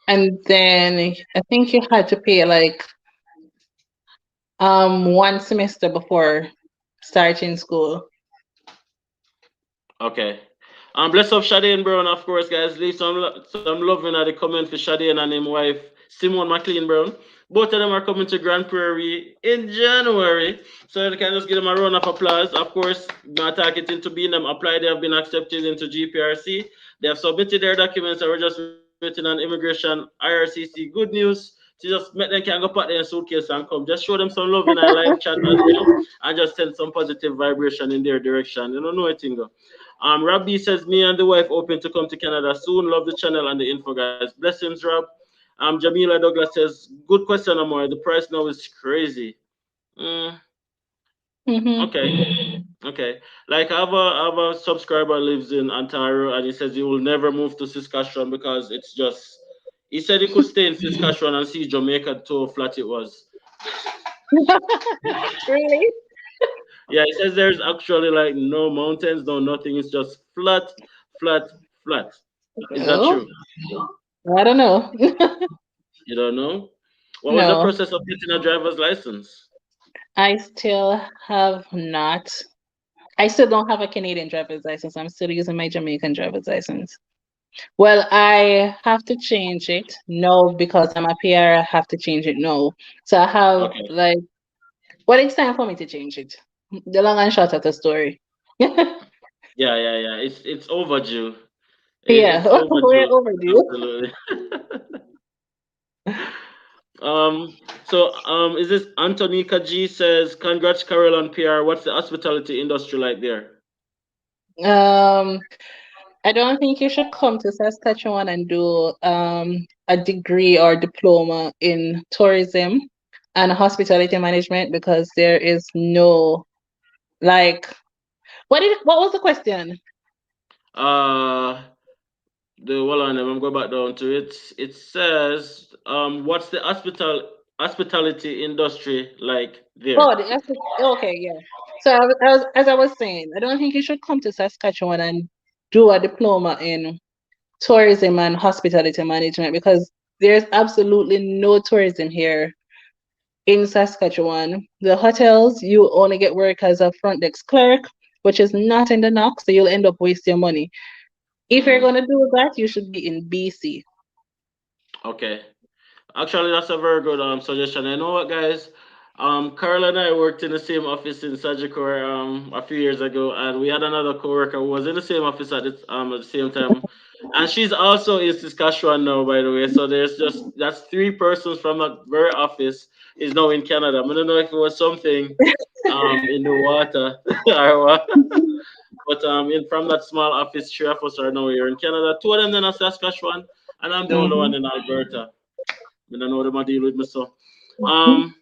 and then I think you had to pay like 1 semester before starting school. Okay. Bless up Shadane Brown, of course, guys. Leave some love in the comment for Shadane and his wife, Simone McLean Brown. Both of them are coming to Grand Prairie in January. So you can just give them a round of applause. Of course, not targeting to being them applied. They have been accepted into GPRC. They have submitted their documents and we're just waiting on immigration, IRCC. Good news. To just make them can go put their suitcase and come. Just show them some love in our live chat as well and just send some positive vibration in their direction. You don't know anything though. Rabbi says, "Me and the wife open to come to Canada soon. Love the channel and the info, guys. Blessings, Rob." Jamila Douglas says, "Good question, Amor. The price now is crazy." Mm, Hmm. okay. Okay. Like I have a subscriber lives in Ontario and he says he will never move to Saskatchewan because it's just he said he could stay in Saskatchewan and see Jamaica to how flat it was. Really? Yeah, he says there's actually like no mountains, no nothing. It's just flat, flat, flat. Is that Oh, true? I don't know. You don't know? What was the No, process of getting a driver's license? I still have not. I still don't have a Canadian driver's license. I'm still using my Jamaican driver's license. Well, I have to change it. No, because I'm a PR, I have to change it. No. So I have Okay. like, well, it's time for me to change it. The long and short of the story. Yeah, yeah, yeah. It's overdue. Yeah, It's we're overdue. overdue. Absolutely. Um. So, is this Antonika G says, "Congrats, Carol on PR. What's the hospitality industry like there?" Um, I don't think you should come to Saskatchewan and do a degree or diploma in tourism and hospitality management because there is no like what was the question? Uh, the hold on, I'm going back down to it. It says, what's the hospitality industry like there? Oh, okay, yeah. So as I was saying, I don't think you should come to Saskatchewan and do a diploma in tourism and hospitality management because there's absolutely no tourism here in Saskatchewan. The hotels, you only get work as a front desk clerk, which is not in the knock, so you'll end up wasting your money. If you're Mm, gonna do that, you should be in BC. okay. Actually, that's a very good suggestion. You know what, guys? Carl and I worked in the same office in Sagicor a few years ago, and we had another coworker who was in the same office at the same time, and she's also in Saskatchewan now, by the way. So there's just that's three persons from that very office is now in Canada. I don't know if it was something in the water or what, but in from that small office, three of us are now here in Canada. Two of them then are Saskatchewan, and I'm the only one Mhm. in Alberta. I don't know what I'm deal with myself. Um,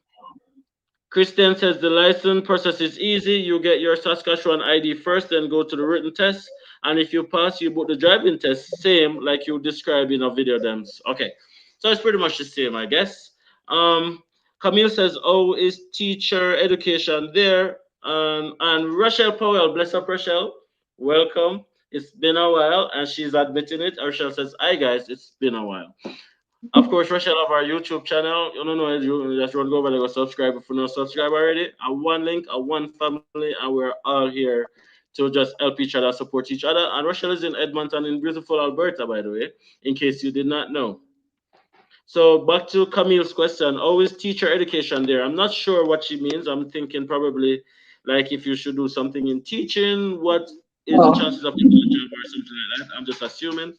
Christian says the license process is easy. You get your Saskatchewan ID first, then go to the written test. And if you pass, you book the driving test, same like you described in our video demos. Okay, so it's pretty much the same, I guess. Camille says, "Oh, is teacher education there?" And Rochelle Powell, bless up Rochelle, welcome. It's been a while, and she's admitting it. Rochelle says, "Hi guys, it's been a while." Of course, Rachel have our YouTube channel. You don't know it, you just run go over there, go subscribe if you not subscribe already. A one link, a one family, and we're all here to just help each other, support each other. And Rachel is in Edmonton in beautiful Alberta, by the way, in case you did not know. So back to Camille's question, always teacher education there. I'm not sure what she means. I'm thinking probably like if you should do something in teaching, what is the Oh. chances of getting a job or something like that? I'm just assuming.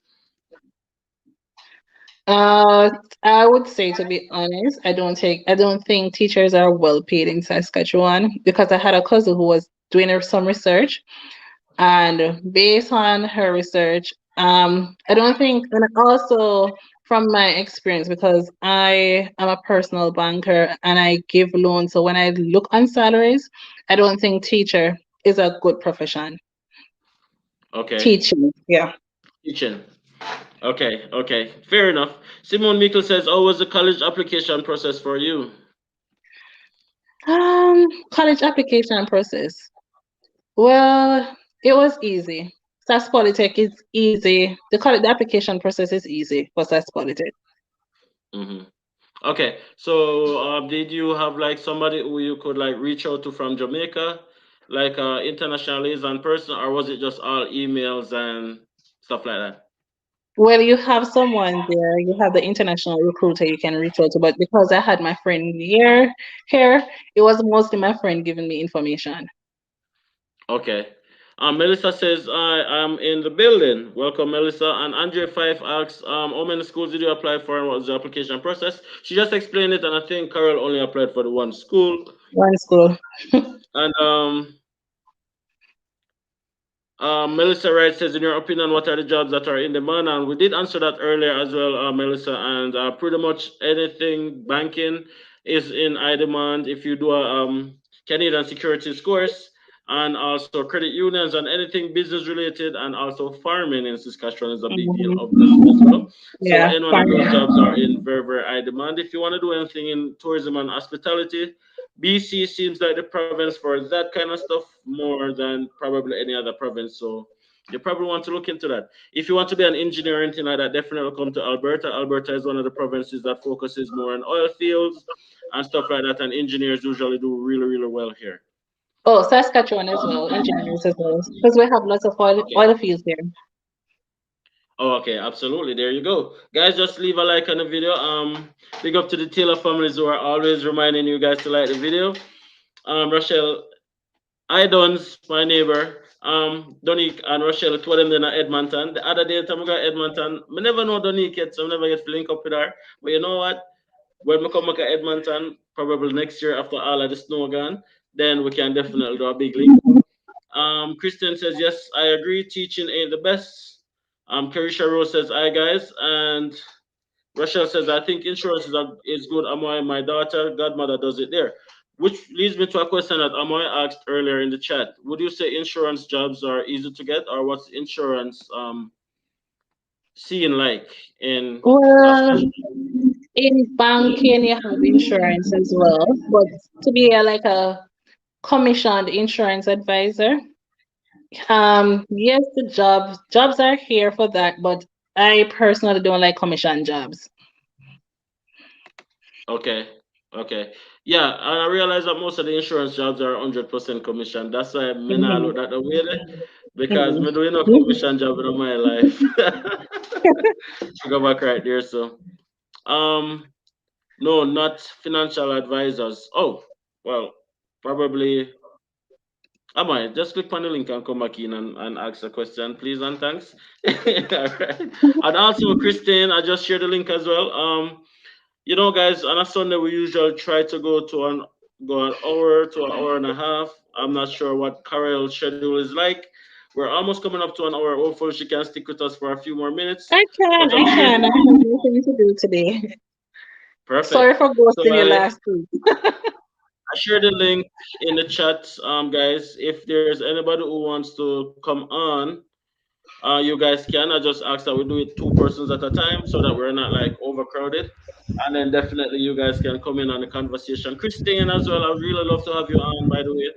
Uh, I would say to be honest, I don't think teachers are well paid in Saskatchewan because I had a cousin who was doing some research and based on her research, I don't think, and also from my experience, because I am a personal banker and I give loans. So when I look on salaries, I don't think teacher is a good profession. Okay. Teaching, yeah. Teaching. Okay, okay, fair enough. Simone Mikkel says, "How was the college application process for you?" College application process. Well, it was easy. SAS Polytech is easy. The application process is easy for SAS Polytech. Hmm. Okay, so did you have like somebody who you could like reach out to from Jamaica, like international liaison person, or was it just all emails and stuff like that? Well, you have someone there, you have the international recruiter you can reach out to, but because I had my friend here, it was mostly my friend giving me information. Okay. Melissa says, "I am in the building. Welcome, Melissa." And Andre Five asks, "How many schools did you apply for, and what was the application process?" She just explained it, and I think Carol only applied for the one school. One school. And Melissa Wright says, "In your opinion, what are the jobs that are in demand?" And we did answer that earlier as well, Melissa. And pretty much anything banking is in high demand if you do a Canadian securities course, and also credit unions and anything business related, and also farming in Saskatchewan is a big deal Mhm. as well. So Yeah, any one of those farming. jobs are in very, very high demand. If you want to do anything in tourism and hospitality, BC seems like the province for that kind of stuff more than probably any other province. So you probably want to look into that. If you want to be an engineer or anything like that, definitely come to Alberta. Alberta is one of the provinces that focuses more on oil fields and stuff like that. And engineers usually do really, really well here. Oh, Saskatchewan as well, engineers as well, because we have lots of Okay. oil fields there. Oh, okay, absolutely. There you go. Guys, just leave a like on the video. Big up to the Taylor families who are always reminding you guys to like the video. Rochelle, I Dons, my neighbor, Donique and Rochelle told them they're in Edmonton. The other day, time I got Edmonton, I never know Donique yet, so I never get to link up with her. But you know what? When we come back at Edmonton, probably next year after all of the snow gone, then we can definitely do a big link. Christian says, yes, I agree. Teaching ain't the best. Carisha Rose says, hi, guys. And Rachel says, I think insurance is good. Amoy, my daughter, godmother does it there. Which leads me to a question that Amoy asked earlier in the chat. Would you say insurance jobs are easy to get, or what's insurance seeing like in Well, Saskatchewan? in banking, you have insurance as well, but to be like a commissioned insurance advisor, yes, the jobs are here for that, but I personally don't like commission jobs. Okay. Okay. Yeah, and I realize that most of the insurance jobs are 100% commission. That's why I may not Mhm, look at the way there, because mhm. me doing no commission job in my life. Should go back right there. So, um, no, not financial advisors. Oh, well, probably. I might just click on the link and come back in and ask a question, please and thanks. All right. And also, Christine, I just shared the link as well. You know, guys, on a Sunday we usually try to go an hour to an hour and a half. I'm not sure what Carol's schedule is like. We're almost coming up to an hour. Hopefully, she can stick with us for a few more minutes. I can, But I'm I here. can. I have nothing to do today. Sorry Perfect. for So ghosting you last week. I share the link in the chat, guys. If there's anybody who wants to come on, you guys can. I just ask that we do it two persons at a time so that we're not like overcrowded. And then definitely you guys can come in on the conversation. Christine as well, I would really love to have you on, by the way.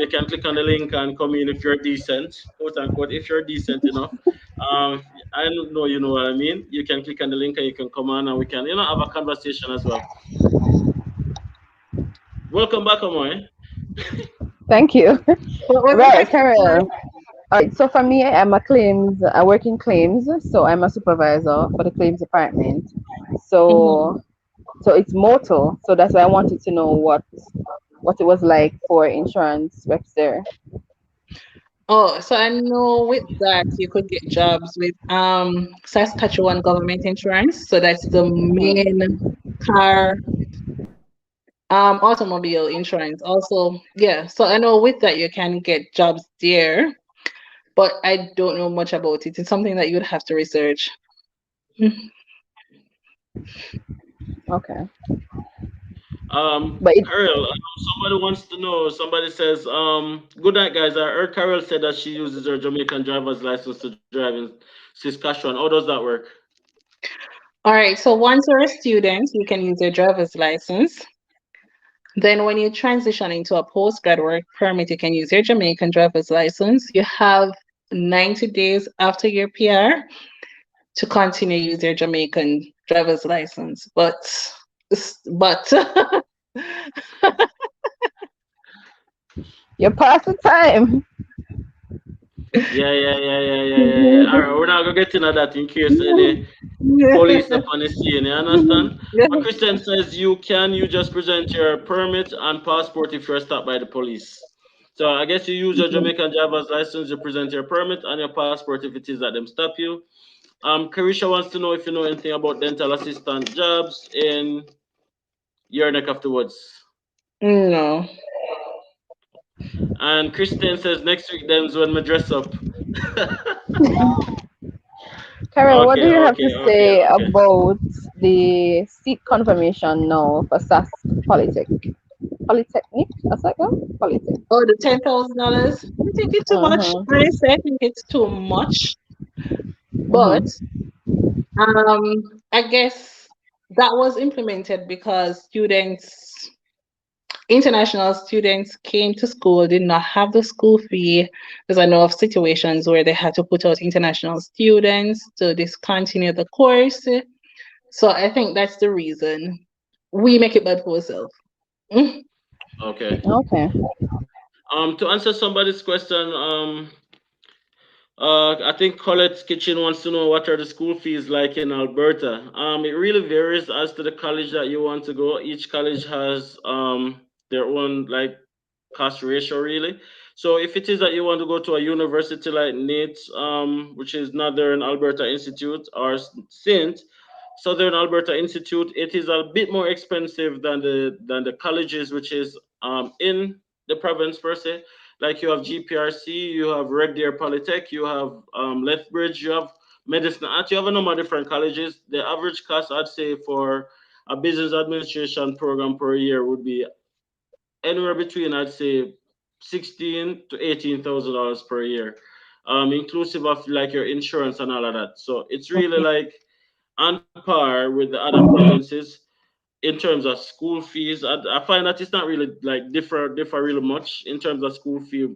You can click on the link and come in if you're decent, quote unquote, if you're decent enough. I don't know, you know what I mean. You can click on the link and you can come on and we can, have a conversation as well. Welcome back, Amoy. Thank you. What was the Right, question? Sorry. Carol. All right, so for me, I work in claims, so I'm a supervisor for the claims department. Mhm. So, so it's motor. So that's why I wanted to know what it was like for insurance reps there. Oh, so I know with that you could get jobs with Saskatchewan government insurance. So that's the Mhm. main car automobile insurance. Also, yeah. So I know with that you can get jobs there, but I don't know much about it. It's something that you'd have to research. Okay, but Carol, somebody wants to know. Somebody says, good night, guys. I heard Carol said that she uses her Jamaican driver's license to drive in Saskatchewan. How does that work? All right, so once you're a student, you can use your driver's license. Then when you transition into a postgrad work permit, you can use your Jamaican driver's license. You have 90 days after your PR to continue use your Jamaican driver's license. But you're past the time. Yeah. All right, we're not gonna get into that in case the police up on the scene. You understand? But Christian says you just present your permit and passport if you're stopped by the police. So I guess you use your Jamaican driver's license, you present your permit and your passport if it is that them stop you. Carisha wants to know if you know anything about dental assistant jobs in your neck of the woods. no. And Christian says next week them's when we dress up. Carol, what do you have to say Okay. about the seat confirmation now for SAS Polytechnic? What's that called? Polytech. Oh, the $10,000. I think it's too much. Mm-hmm. Honestly, I think it's too much. But Mm-hmm. I guess that was implemented because international students came to school, did not have the school fee. There's a lot of situations where they had to put out international students to discontinue the course. So I think that's the reason we make it bad for ourselves. Mm. Okay. Okay. To answer somebody's question, I think Colette's Kitchen wants to know what are the school fees like in Alberta. It really varies as to the college that you want to go. Each college has their own like cost ratio really. So if it is that you want to go to a university like NATE, which is Northern Alberta Institute, or SINT, Southern Alberta Institute, it is a bit more expensive than the colleges which is in the province per se. Like you have GPRC, you have Red Deer Polytech, you have Lethbridge, you have Medicine Hat, you have a number of different colleges. The average cost, I'd say, for a business administration program per year would be anywhere between, I'd say, 16 to 18 thousand dollars per year, inclusive of like your insurance and all of that. So it's really Okay. like on par with the other provinces in terms of school fees. I find that it's not really like differ really much in terms of school fee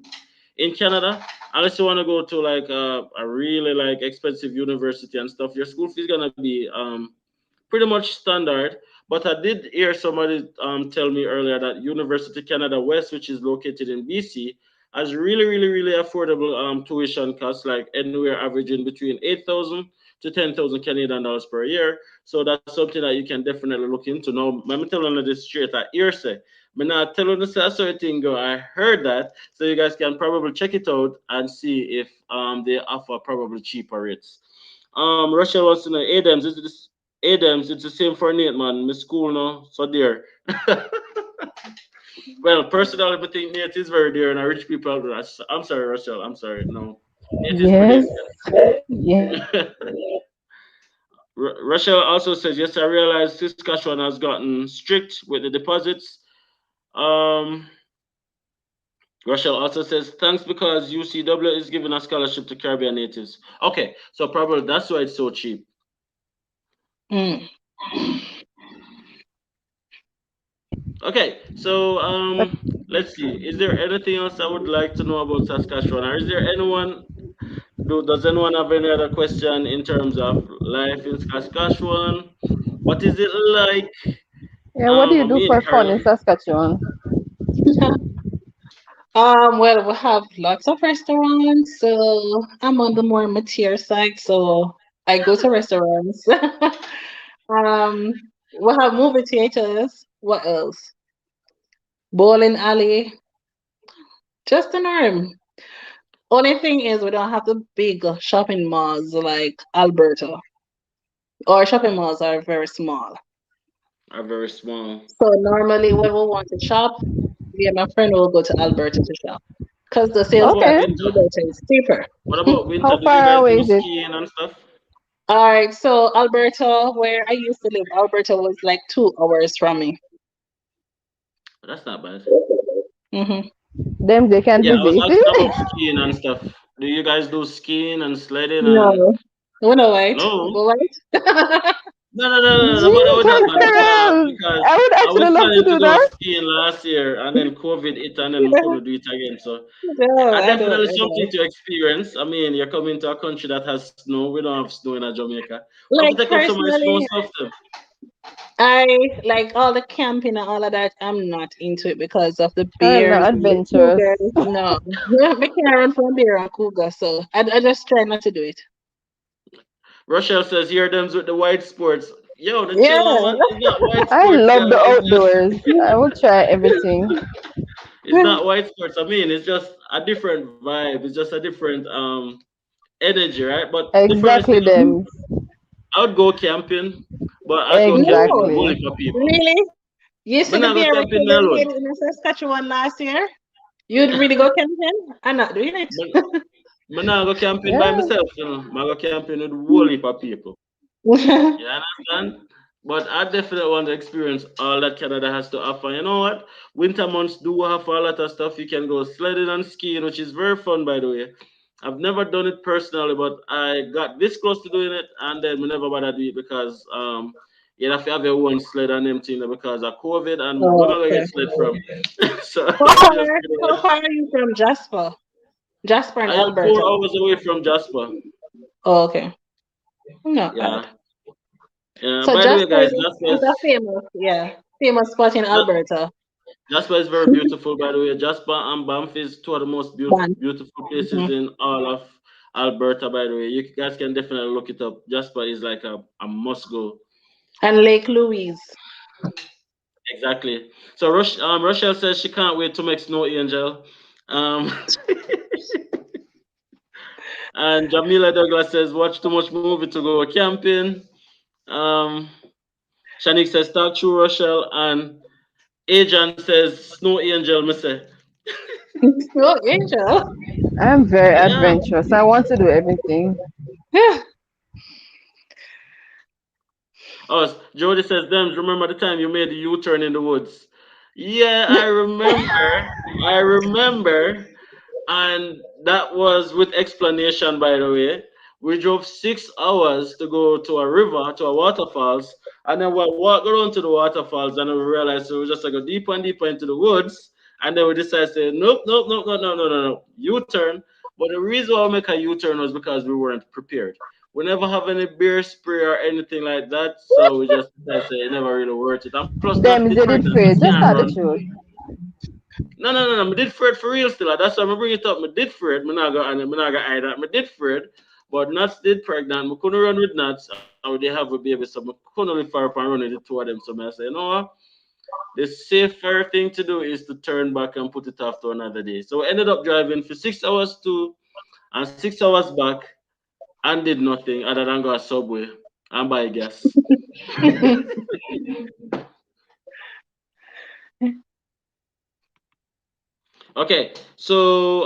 in Canada, unless you want to go to like a really like expensive university and stuff. Your school fee is gonna be pretty much standard. But I did hear somebody tell me earlier that University Canada West, which is located in BC, has really affordable tuition costs, like anywhere averaging between 8,000 to 10,000 Canadian dollars per year. So that's something that you can definitely look into. Now, I'm telling you this straight at hearsay. I'm not telling you a certain thing, go. I heard that, so you guys can probably check it out and see if they offer probably cheaper rates. Russia wants to know Adams. Adams, it's the same for Nate, man. My school now, so dear. Well, personally, I think Nate is very dear, and rich people. I'm sorry, Russell. I'm sorry. No, Nate is pretty Yes. Yeah. expensive. Russell also says, yes, I realize Saskatchewan has gotten strict with the deposits. Um, Russell also says, thanks because UCW is giving a scholarship to Caribbean natives. Okay, so probably that's why it's so cheap. Mm. Okay, so But let's see. Is there anything else I would like to know about Saskatchewan, or is there anyone? Does anyone have any other question in terms of life in Saskatchewan? What is it like? yeah, what do you do Me in for fun in Carolina. Saskatchewan? Well, we have lots of restaurants, so I'm on the more mature side, so I go to restaurants. We have movie theaters. What else? Bowling alley. Just the norm. Only thing is, we don't have the big shopping malls like Alberta. Our shopping malls are very small. Are very small. So normally, when we want to shop, me and my friend will go to Alberta to shop because the What sales about Okay. price in winter? Alberta is cheaper. What about winter? How Do you far guys away do is it? skiing and stuff? All right, so Alberta, where I used to live, Alberta was like 2 hours from me. That's not bad. Hmm. Them they can Yeah, I was visit asking about it. skiing and stuff. Do you guys do skiing and sledding and No, we know white. no? Go white. No, but with that Jesus man, girl. because I would I was actually love to planning to do go that. skiing last year and then COVID hit and then we couldn't do it again. So No, I I don't. definitely I something don't. to experience. I mean, you're coming to a country that has snow. We don't have snow in Jamaica. We have to Like take up some of the snow personally, stuff then. I like all the camping and all of that. I'm not into it because of the I'm not bears and the adventurous. cougars. No, I can't run from bear and cougar, so I just try not to do it. Rochelle says, here them with the white sports. Yo, the Yeah. chill man. It's not white I sports, love girl. the It's just outdoors. I would try everything. it's not white sports. I mean, it's just a different vibe. It's just a different energy, right? But the first Exactly thing them. I would go camping, but I'd go camping with No, a whole Exactly. heap of people. really? You I'm see the not go bear we camping killed me the alone. lady in Saskatchewan last year? You'd really go camping? I'm not doing it. But I'm not go camping by Yeah. myself, you know. I go camping with a whole heap of people. You understand? But I definitely want to experience all that Canada has to offer. You know what? Winter months do have a lot of stuff. You can go sledding and skiing, which is very fun, by the way. I've never done it personally, but I got this close to doing it, and then we never bother do it because you have to have your own sled and them thing because of COVID, and where am I Oh, gonna okay. get sled from? So How I far, just pretty how much. far are you from Jasper? Jasper and I am Alberta. 4 hours away from Jasper. Oh, okay. Not bad. Yeah. Yeah. So By the way, Jasper guys, is a famous, yeah, famous spot in That, Alberta. Jasper is very beautiful, by the way. Jasper and Banff is two of the most One. beautiful places Mhm. in all of Alberta, by the way. You guys can definitely look it up. Jasper is like a must go. And Lake Louise. Exactly. So Rochelle says she can't wait to make Snow Angel. Um, and Jamila Douglas says watch too much movie to go camping. Um, Shanik says talk to Rochelle, and Adrian says Snow Angel. Me say, Oh, Angel. I'm very yeah. adventurous. I want to do everything. Yeah. Oh, Jody says, Dems, remember the time you made the U-turn in the woods? Yeah, I remember. I remember. And that was with explanation, by the way. We drove 6 hours to go to a river, to a waterfalls, and then we walked around to the waterfalls, and then we realized we just like go deeper and deeper into the woods, and then we decided to say, nope, nope, nope, no, no, no, no, no, U-turn. But the reason why we make a U-turn was because we weren't prepared. We never have any beer spray or anything like that, so we just decided to say it never really worth it. And plus, Nat Them, did they did pregnant, Nat afraid. Just can't tell the run. truth. No, no, no, no. I did Fred for real still. That's why I bring it up. I did Fred. I'm not gonna hide that. I did Fred, but Nuts did pregnant. I couldn't run with Nuts. I would have a baby, so I couldn't really far up and run with the two of them. So I say, you know what? The safer thing to do is to turn back and put it off to another day. So we ended up driving for 6 hours to and 6 hours back and did nothing other than go a subway and buy gas. Okay, so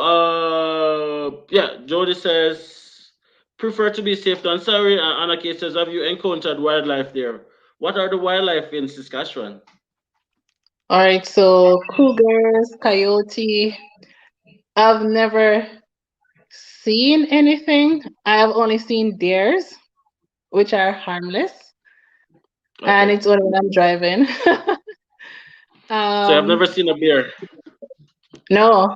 yeah, Jody says prefer to be safe than sorry. And Anaki says, have you encountered wildlife there? What are the wildlife in Saskatchewan? All right, so cougars, coyote. I've never seen anything. I've only seen deers, which are harmless, and Okay, it's only when I'm driving. so I've never um, seen a bear. no,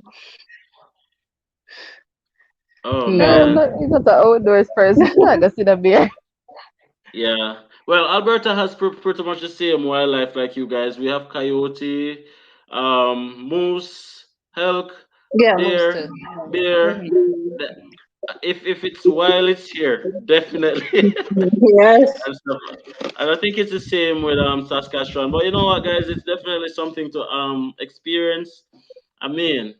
Oh No, no. man, he's not the outdoors person. I go see the bear. yeah. Well, Alberta has pretty much the same wildlife like you guys. We have coyote, moose, elk, Yeah, most deer, too. bear. Mhm. The- if it's wild, it's here definitely. Yes. And stuff. And I think it's the same with Saskatchewan. But you know what, guys? It's definitely something to experience. I mean,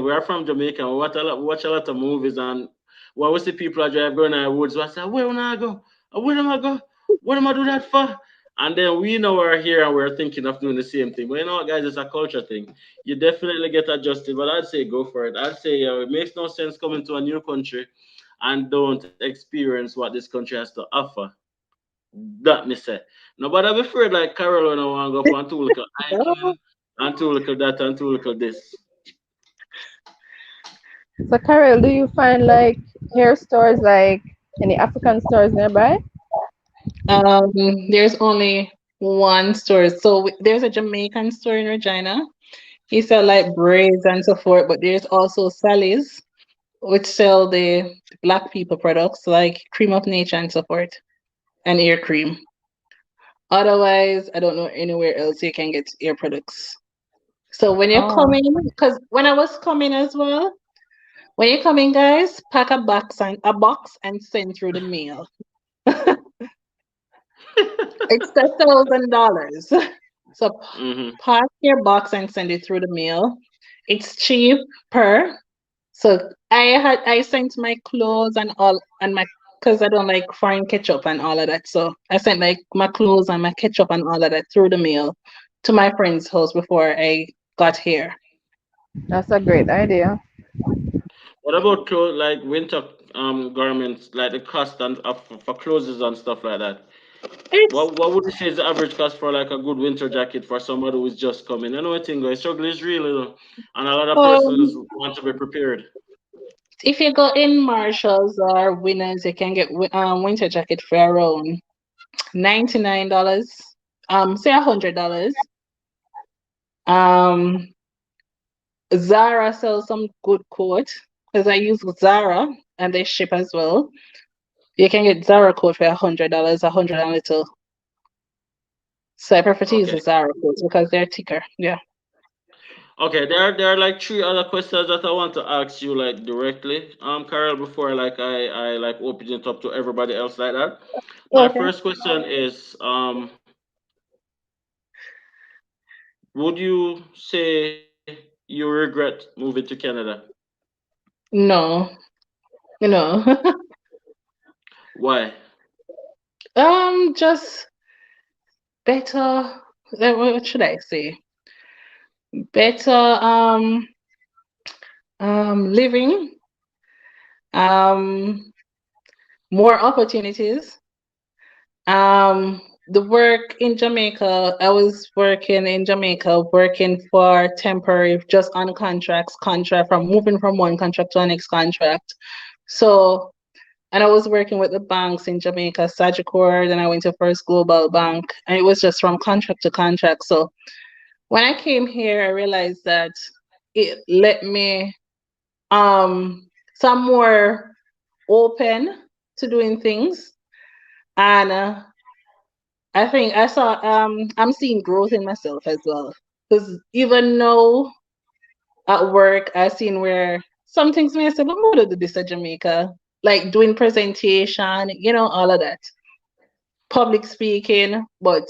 we are from Jamaica. We watch a lot of movies, and when we see people are drive going in the woods, we say, "Where am I go? Where am I go? What am I do that for?" And then we know we're here and we're thinking of doing the same thing. But you know what, guys? It's a culture thing. You definitely get adjusted. But I'd say go for it. I'd say it makes no sense coming to a new country and don't experience what this country has to offer. That me say. Nobody be afraid like Carol when I want to go up on two little Oh, hiking and two little that and two little this. So, Carol, do you find like hair stores, like any African stores nearby? um, there's only one store. So there's a Jamaican store in Regina. He sell like braids and so forth, but there's also Sally's, which sell the black people products like cream of nature and so forth, and ear cream. Otherwise, I don't know anywhere else you can get ear products. So when you're Oh, coming, because when I was coming as well, when you're coming, guys, pack a box and send through the mail. It's $1,000. So Hmm. pack your box and send it through the mail. It's cheaper. So I sent my clothes and all and my because I don't like foreign ketchup and all of that. So I sent like my clothes and my ketchup and all of that through the mail to my friend's house before I got here. that's a great idea. What about clothes like winter garments, like the cost and for clothes and stuff like that? It's What would you say is the average cost for like a good winter jacket for somebody who's just coming? I know I think the struggle is real, and a lot of persons um want to be prepared. if you go in Marshalls or Winners, you can get winter jacket for around $99. Say $100. Um, Zara sells some good coat because I use Zara and they ship as well. You can get Zara coat for $100, a hundred and little. So I prefer to use Okay. the Zara coats because they're thicker. Yeah. Okay, there are like three other questions that I want to ask you like directly, Carol, before like I like open it up to everybody else like that. My Okay. first question is, would you say you regret moving to Canada? No, no. Why? Just better. What should I say? Better living, um more opportunities. The work in Jamaica, I was working in Jamaica, working for temporary, just on contract from moving from one contract to the next contract. So, and I was working with the banks in Jamaica, Sagicor, then I went to First Global Bank, and it was just from contract to contract. So when I came here, I realized that it let me some more open to doing things. And I think I saw I'm seeing growth in myself as well. Because even now at work I've seen where some things may say, but more to do this at Jamaica. Like doing presentation, all of that. Public speaking, but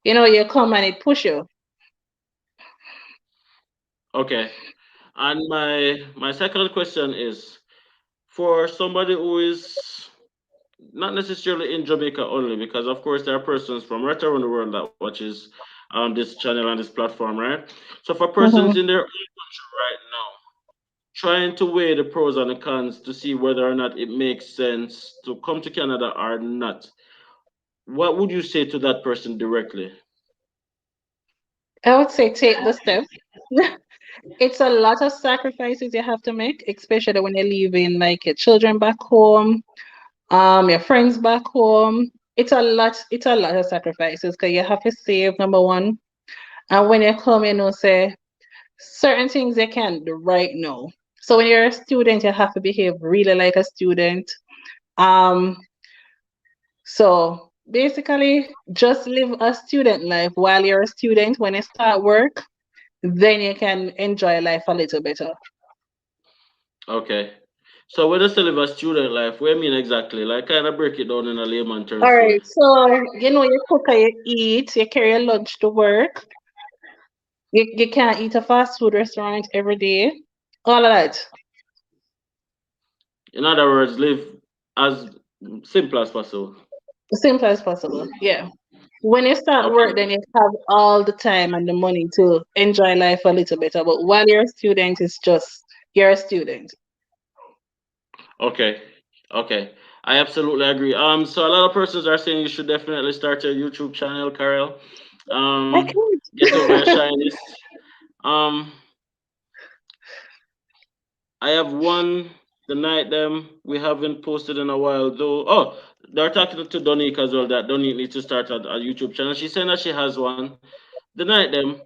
you come and it push you. Okay. And my second question is for somebody who is not necessarily in Jamaica only, because of course there are persons from right around the world that watches this channel and this platform, right? So for persons Mhm. in their own country right now, trying to weigh the pros and the cons to see whether or not it makes sense to come to Canada or not, what would you say to that person directly? I would say take the step. It's a lot of sacrifices you have to make, especially when you're leaving like your children back home, your friends back home. It's a lot of sacrifices because you have to save, number one. And when you come, say certain things you can't do right now. So when you're a student, you have to behave really like a student. Um, so basically just live a student life while you're a student. When you start work, then you can enjoy life a little better. Okay. So when you say live a student life, what do you mean exactly? Like kind of break it down in a layman All terms for me. right, so you cook and you eat, you carry your lunch to work. You can't eat a fast food restaurant every day. All of that. In other words, live as simple as possible. Simple as possible. Yeah. When you start Okay. work, then you have all the time and the money to enjoy life a little better. But while you're a student, it's just you're a student. Okay. Okay. I absolutely agree. So a lot of persons are saying you should definitely start your YouTube channel, Carol. I Get over your can't. shyness. Um, I have one the night them we haven't posted in a while though. Oh, they're talking to Donique as well. That Donique needs to start a YouTube channel. She's saying that she has one. The night them,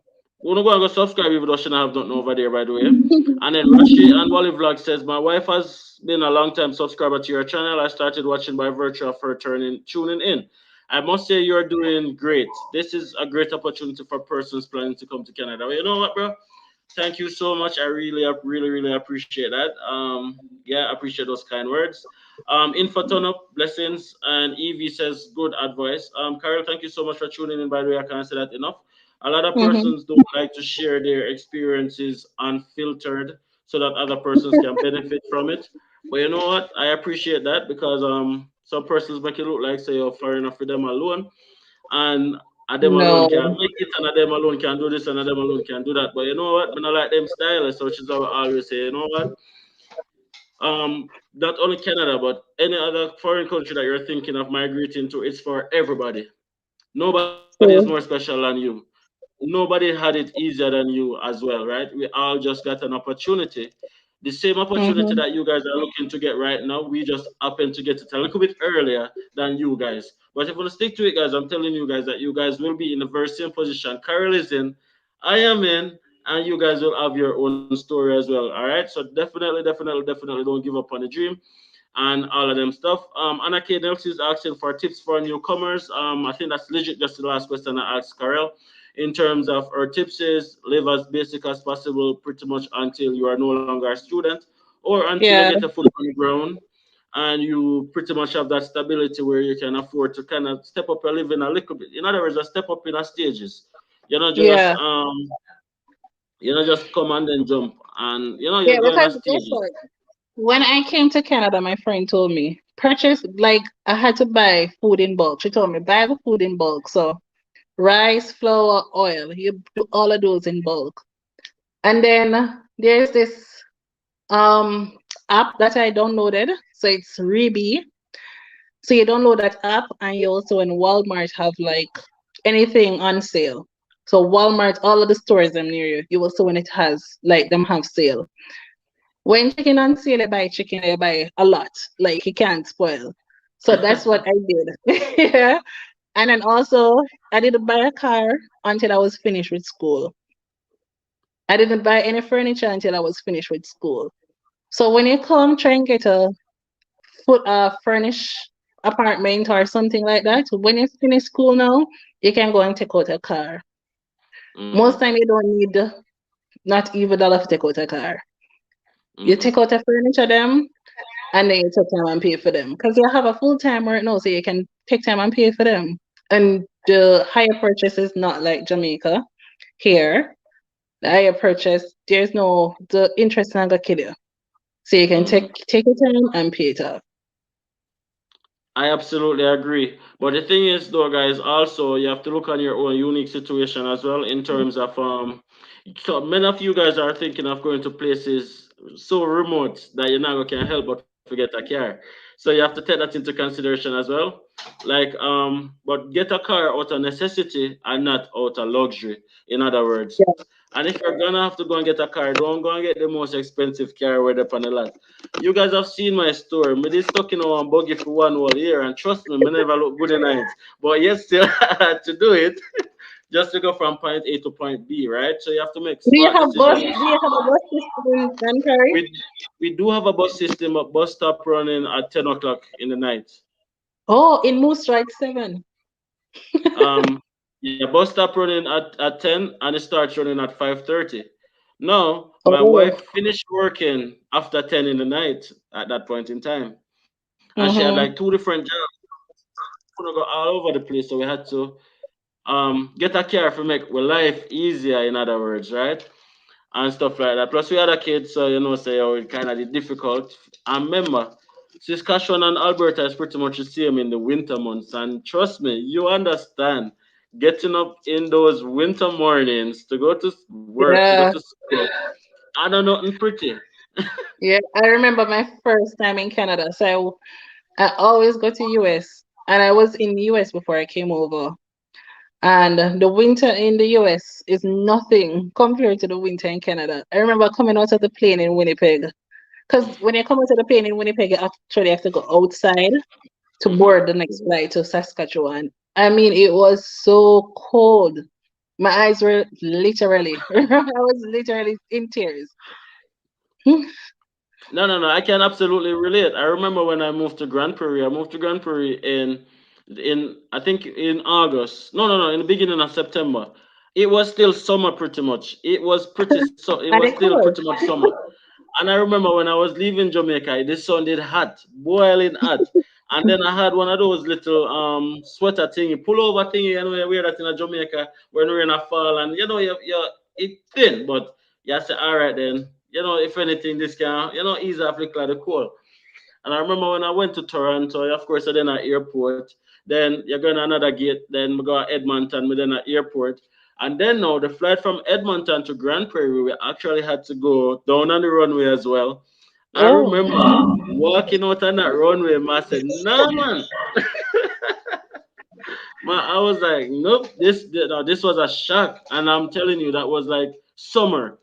wanna go and go subscribe even though she don't have nothing over there by the way. And then Rashi and Wally Vlog says my wife has been a long time subscriber to your channel. I started watching by virtue of her tuning in. I must say you're doing great. This is a great opportunity for persons planning to come to Canada. Well, you know what, bro? Thank you so much. I really, really, really appreciate that. Yeah, I appreciate those kind words. Info ton up, blessings, and Evie says good advice. Carol, thank you so much for tuning in. By the way, I can't say that enough. A lot of Mhm. persons don't like to share their experiences unfiltered so that other persons can benefit from it. But you know what? I appreciate that because some persons make it look like say you're fair enough for them alone and a them alone can No, make it, and a them alone can do this, and a them alone can do that. But you know what? I don't like them style, so which is how I always say, you know what? Not only Canada, but any other foreign country that you're thinking of migrating to, it's for everybody. Nobody is more so special than you. Nobody had it easier than you as well, right? We all just got an opportunity. The same opportunity mhm. that you guys are looking to get right now, we just happen to get it a little bit earlier than you guys. But if you want to stick to it, guys, I'm telling you guys that you guys will be in the very same position Carol is in, I am in, and you guys will have your own story as well. All right. So definitely, definitely, definitely don't give up on the dream and all of them stuff. Anna K. Nelson is asking for tips for newcomers. I think that's legit just the last question I asked Carol. in terms of our tips is live as basic as possible, pretty much until you are no longer a student or until you Yeah, get a foot on the ground and you pretty much have that stability where you can afford to kind of step up your living a little bit. In other words, a step up in a stages. You're not just yeah, um you know just come and then jump and yeah. you're going Because at guess stages. what? When I came to Canada, my friend told me purchase like I had to buy food in bulk. She told me buy the food in bulk. So rice, flour, oil. You do all of those in bulk. And then there's this um app that I downloaded. So it's Reebee. So you download that app and you also in Walmart have like anything on sale. So Walmart, all of the stores them near you, you will see when it has like them have sale. When chicken on sale, you buy chicken, you buy a lot. Like it can't spoil. So that's what I did. Yeah. And then also I didn't buy a car until I was finished with school. I didn't buy any furniture until I was finished with school. So when you come try and get a furnish apartment or something like that, when you finish school now, you can go and take out a car. Hmm. Most time you don't need not even dollar to take out a car. You Hmm. take out a furniture them and then you take time and pay for them. Because you have a full time work now, so you can take time and pay for them. And the higher purchase is not like Jamaica. Here, the higher purchase, there's no the interest not gonna kill you. So you can Hmm. take your time and pay it off. I absolutely agree. But the thing is, though, guys, also you have to look on your own unique situation as well in terms of So many of you guys are thinking of going to places so remote that you're not gonna help but forget a car. So you have to take that into consideration as well. But get a car out of necessity and not out of luxury. In other words. Yeah. And if you're gonna have to go and get a car, don't go and get the most expensive car where up on the lot. You guys have seen my story. Me this stuck in one buggy for 1 whole year, and trust me, me never look good in it. But yet still I had to do it just to go from point A to point B, right? So you have to make Do you smart have bus? decisions. Do you have a bus system in Vancouver? We we do have a bus system, a bus stop running at 10 o'clock in the night. Oh, in Moose Strike 7. Um, yeah, bus stop running at 10 and it starts running at 5:30. Now, my Oh. wife finished working after 10 in the night at that point in time. And she had like two Mm-hmm. different jobs. Couldn't go all over the place, so we had to get a car to make our life easier, in other words, right? And stuff like that. Plus, we had a kid, so say oh, it kind of difficult. And remember, Saskatchewan and Alberta is pretty much the same in the winter months. And trust me, you understand, getting up in those winter mornings to go to work, to go to Yeah. school, I don't know, nothing pretty. Yeah. I remember my first time in Canada. So I always go to US. And I was in US before I came over. And the winter in the US is nothing compared to the winter in Canada. I remember coming out of the plane in Winnipeg. Because when you come out of the plane in Winnipeg, you actually have to go outside to Hmm. board the next flight to Saskatchewan. I mean, it was so cold. My eyes were literally, I was literally in tears. No, no, no. I can absolutely relate. I remember when I moved to Grand Prairie. I moved to Grand Prairie in I think in August. No, no, no. In the beginning of September. It was still summer pretty much. It was And it still pretty cold. much summer. And I remember when I was leaving Jamaica, the sun did hot, boiling hot. And then I had one of those little sweater thingy, pullover thingy, you wear that in a Jamaica when we're in a fall, and it thin, but you say, all right then, if anything, this can, ease off like the cold. And I remember when I went to Toronto, of course, I then at airport. Then you're going to another gate. Then we go to Edmonton, we then at airport. And then now the flight from Edmonton to Grand Prairie, we actually had to go down on the runway as well. I Oh, remember walking out on that runway, man, I said, nah, man. Man, I was like, nope, this was a shock. And I'm telling you, that was like summer.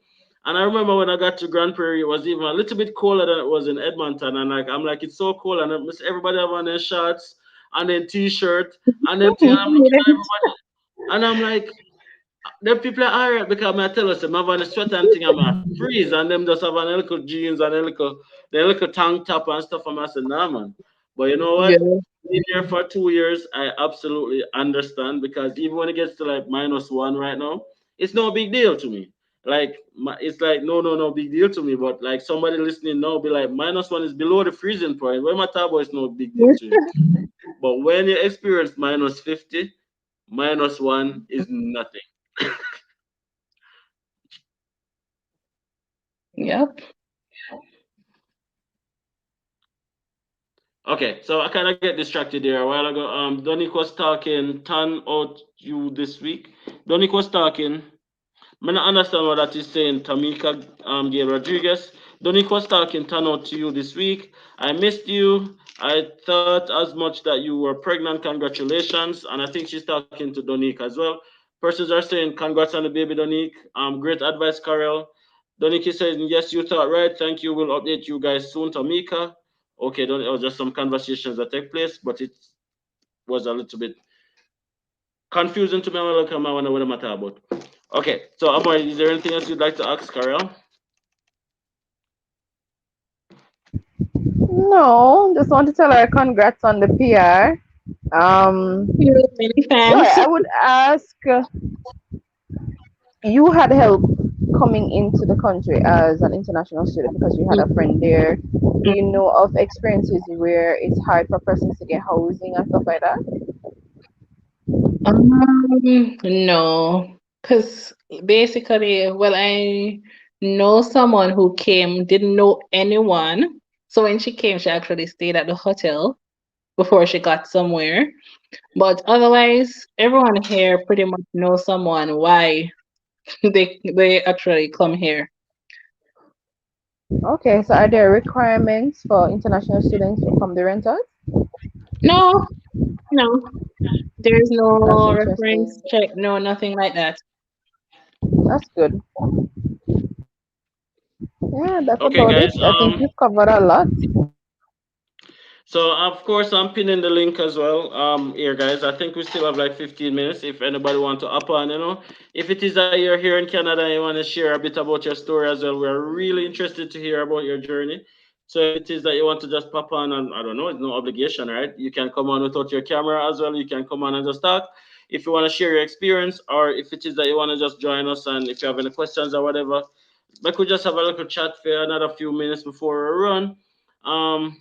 And I remember when I got to Grand Prairie, it was even a little bit colder than it was in Edmonton. And like I'm like, it's so cold. And everybody have on their shorts and then t-shirt and them thing. And I'm looking at everybody. And I'm like, them people are alright because I tell us them have on a sweater and thing and I freeze and them just have on a little jeans and a little tank top and stuff. And I said, nah man. But you know what? yeah. been here for 2 years, I absolutely understand because even when it gets to like -1 right now, it's no big deal to me. Like it's like no big deal to me. But like somebody listening now be like -1 is below the freezing point. When my tabo is no big deal to him. But when you experience -50, -1 is nothing. Yep. Okay, so I kind of get distracted there a while ago. Donick was talking turn out you this week. Donick was talking. I don't understand what that is saying, Tamika Gail Rodriguez. Donick was talking turn out to you this week. I missed you. I thought as much that you were pregnant. Congratulations. And I think she's talking to Donick as well. Persons are saying congrats on the baby, Donick. Great advice, Carol. Donick is saying, yes, you thought right. Thank you. We'll update you guys soon, Tamika. Okay, don't, it was just some conversations that take place, but it was a little bit confusing to me. I wonder what I'm talking about. Okay, so Amor, is there anything else you'd like to ask Carol? No, just want to tell her congrats on the PR. You, many So thanks. I would ask, you had help coming into the country as an international student because you had a friend there. Do you know of experiences where it's hard for persons to get housing and stuff like that? No, because basically, well, I know someone who came, didn't know anyone. So when she came, she actually stayed at the hotel before she got somewhere. But otherwise, everyone here pretty much knows someone why they actually come here. Okay, so are there requirements for international students to come the renters? No, no, there's That's no reference interesting. check, no, nothing like that. That's good. Yeah, that's Okay, about it. guys. I think you've covered a lot. So of course I'm pinning the link as well. Here, guys. I think we still have like 15 minutes. If anybody want to up on, if it is that you're here in Canada and you want to share a bit about your story as well, we're really interested to hear about your journey. So if it is that you want to just pop on, and I don't know, it's no obligation, right? You can come on without your camera as well. You can come on and just talk. If you want to share your experience, or if it is that you want to just join us, and if you have any questions or whatever, we could just have a little chat for another few minutes before we run. Um,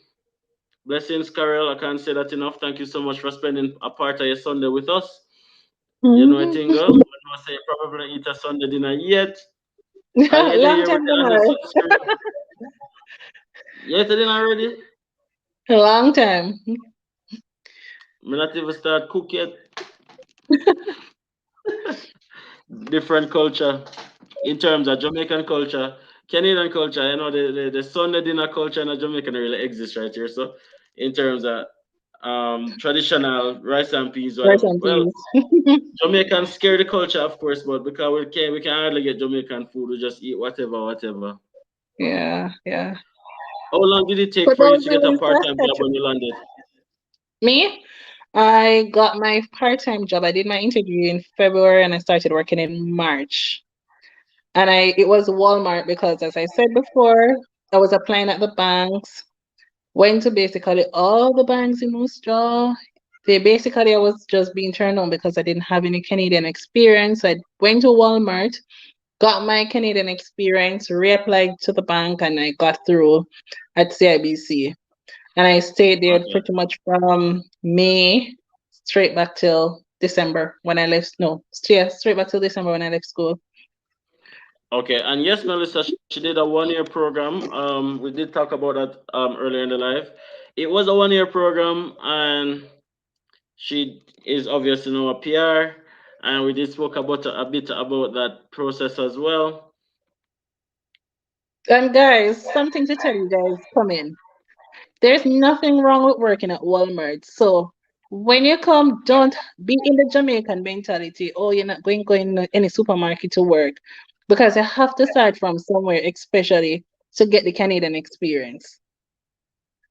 Blessings, Carol. I can't say that enough. Thank you so much for spending a part of your Sunday with us. You know, I Mhm. think, girl, I say probably eat a Sunday dinner yet. A lady Long here with time the on the dinner. screen. Yet dinner already? Long time. Me not even start cook yet. Different culture in terms of Jamaican culture, Canadian culture. The Sunday dinner culture in Jamaica don't really exist right here. So, in terms of traditional rice and peas, Rice whatever. and Well, peas. Jamaicans scare the culture, of course, but because we can hardly get Jamaican food, we just eat whatever. Yeah, yeah. How long did it take For for you those to who get a in part-time job Saskatchewan, when you landed? me, I got my part-time job. I did my interview in February and I started working in March. And it was Walmart because as I said before, I was applying at the banks, went to basically all the banks in Moose Jaw. I was just being turned on because I didn't have any Canadian experience. I went to Walmart, got my Canadian experience, reapplied to the bank, and I got through at CIBC. And I stayed there Okay. pretty much from May straight back till December when I left. No, yeah, straight back till December when I left school. Okay, and yes, Melissa, she did a 1-year program. We did talk about that earlier in the life. It was a 1-year program, and she is obviously now a PR, and we did spoke about a bit about that process as well. And guys, something to tell you guys, come in. There's nothing wrong with working at Walmart. So when you come, don't be in the Jamaican mentality. Oh, you're not going to any supermarket to work because you have to start from somewhere, especially to get the Canadian experience.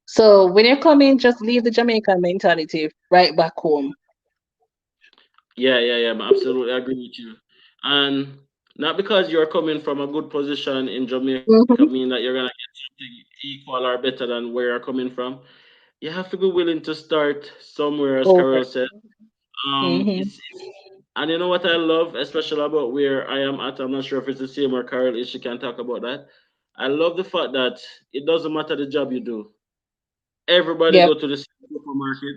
So when you come in, just leave the Jamaican mentality right back home. Yeah, I absolutely agree with you. And not because you're coming from a good position in Jamaica mean that Hmm. you're gonna get something equal or better than where you're coming from. you have to be willing to start somewhere, as Over. Carol said. Mm-hmm. It's and you know what I love, especially about where I am at. I'm not sure if it's the same where Carol is. She can talk about that. I love the fact that it doesn't matter the job you do. Everybody Yep. go to the same supermarket.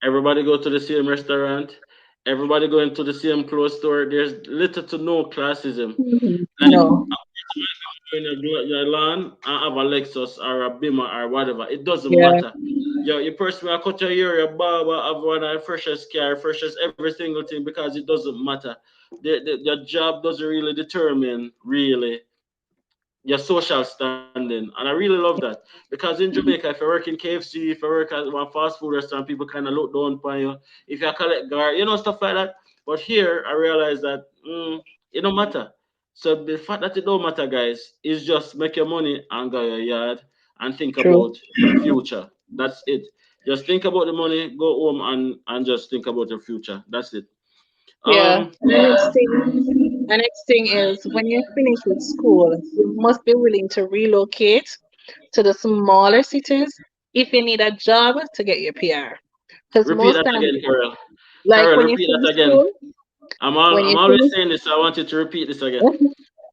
Everybody go to the same restaurant. Everybody go into the same clothes store. There's little to no classism. Mhm. Like No. in your lawn and have a Lexus or a Beamer or whatever. It doesn't Yeah. matter. Your person will cut your hair, your barber have one of the freshest car, freshest every single thing because it doesn't matter. Your job doesn't really determine really your social standing. And I really love that. Because in Jamaica, if you work in KFC, if you work at one fast food restaurant, people kind of look down upon you. If you collect guard, stuff like that. But here, I realize that it don't matter. So the fact that it don't matter, guys, is just make your money and go your yard and think True. about your future. That's it. Just think about the money, go home and just think about your future. That's it. Yeah. Um, The next thing is when you finish with school, you must be willing to relocate to the smaller cities if you need a job to get your PR. Because repeat most that times, again, Carol. like Carol, when you repeat that finish again. school, when I'm you always finish saying this. So I want you to repeat this again.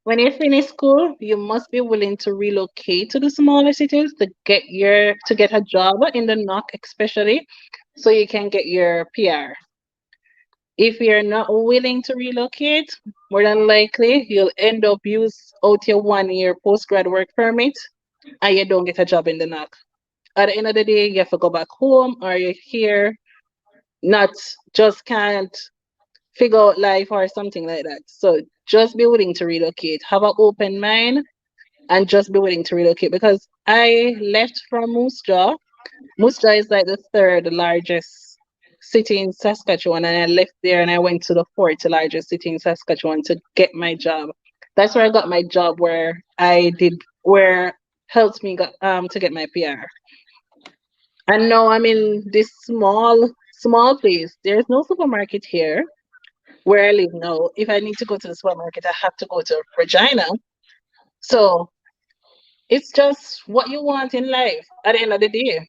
when you finish school, you must be willing to relocate to the smaller cities to get a job in the knock, especially, so you can get your PR. If you're not willing to relocate, more than likely you'll end up use out your 1 year postgrad work permit and you don't get a job in the knock. At the end of the day, you have to go back home or you're here, not just can't figure out life or something like that. So just be willing to relocate. Have an open mind and just be willing to relocate because I left from Moose Jaw. Moose Jaw is like the third largest city in Saskatchewan, and I left there and I went to the fourth largest city in Saskatchewan to get my job. That's where I got my job, where helped me to get my PR. And now I'm in this small place. There's no supermarket here where I live now. If I need to go to the supermarket, I have to go to Regina. So it's just what you want in life at the end of the day.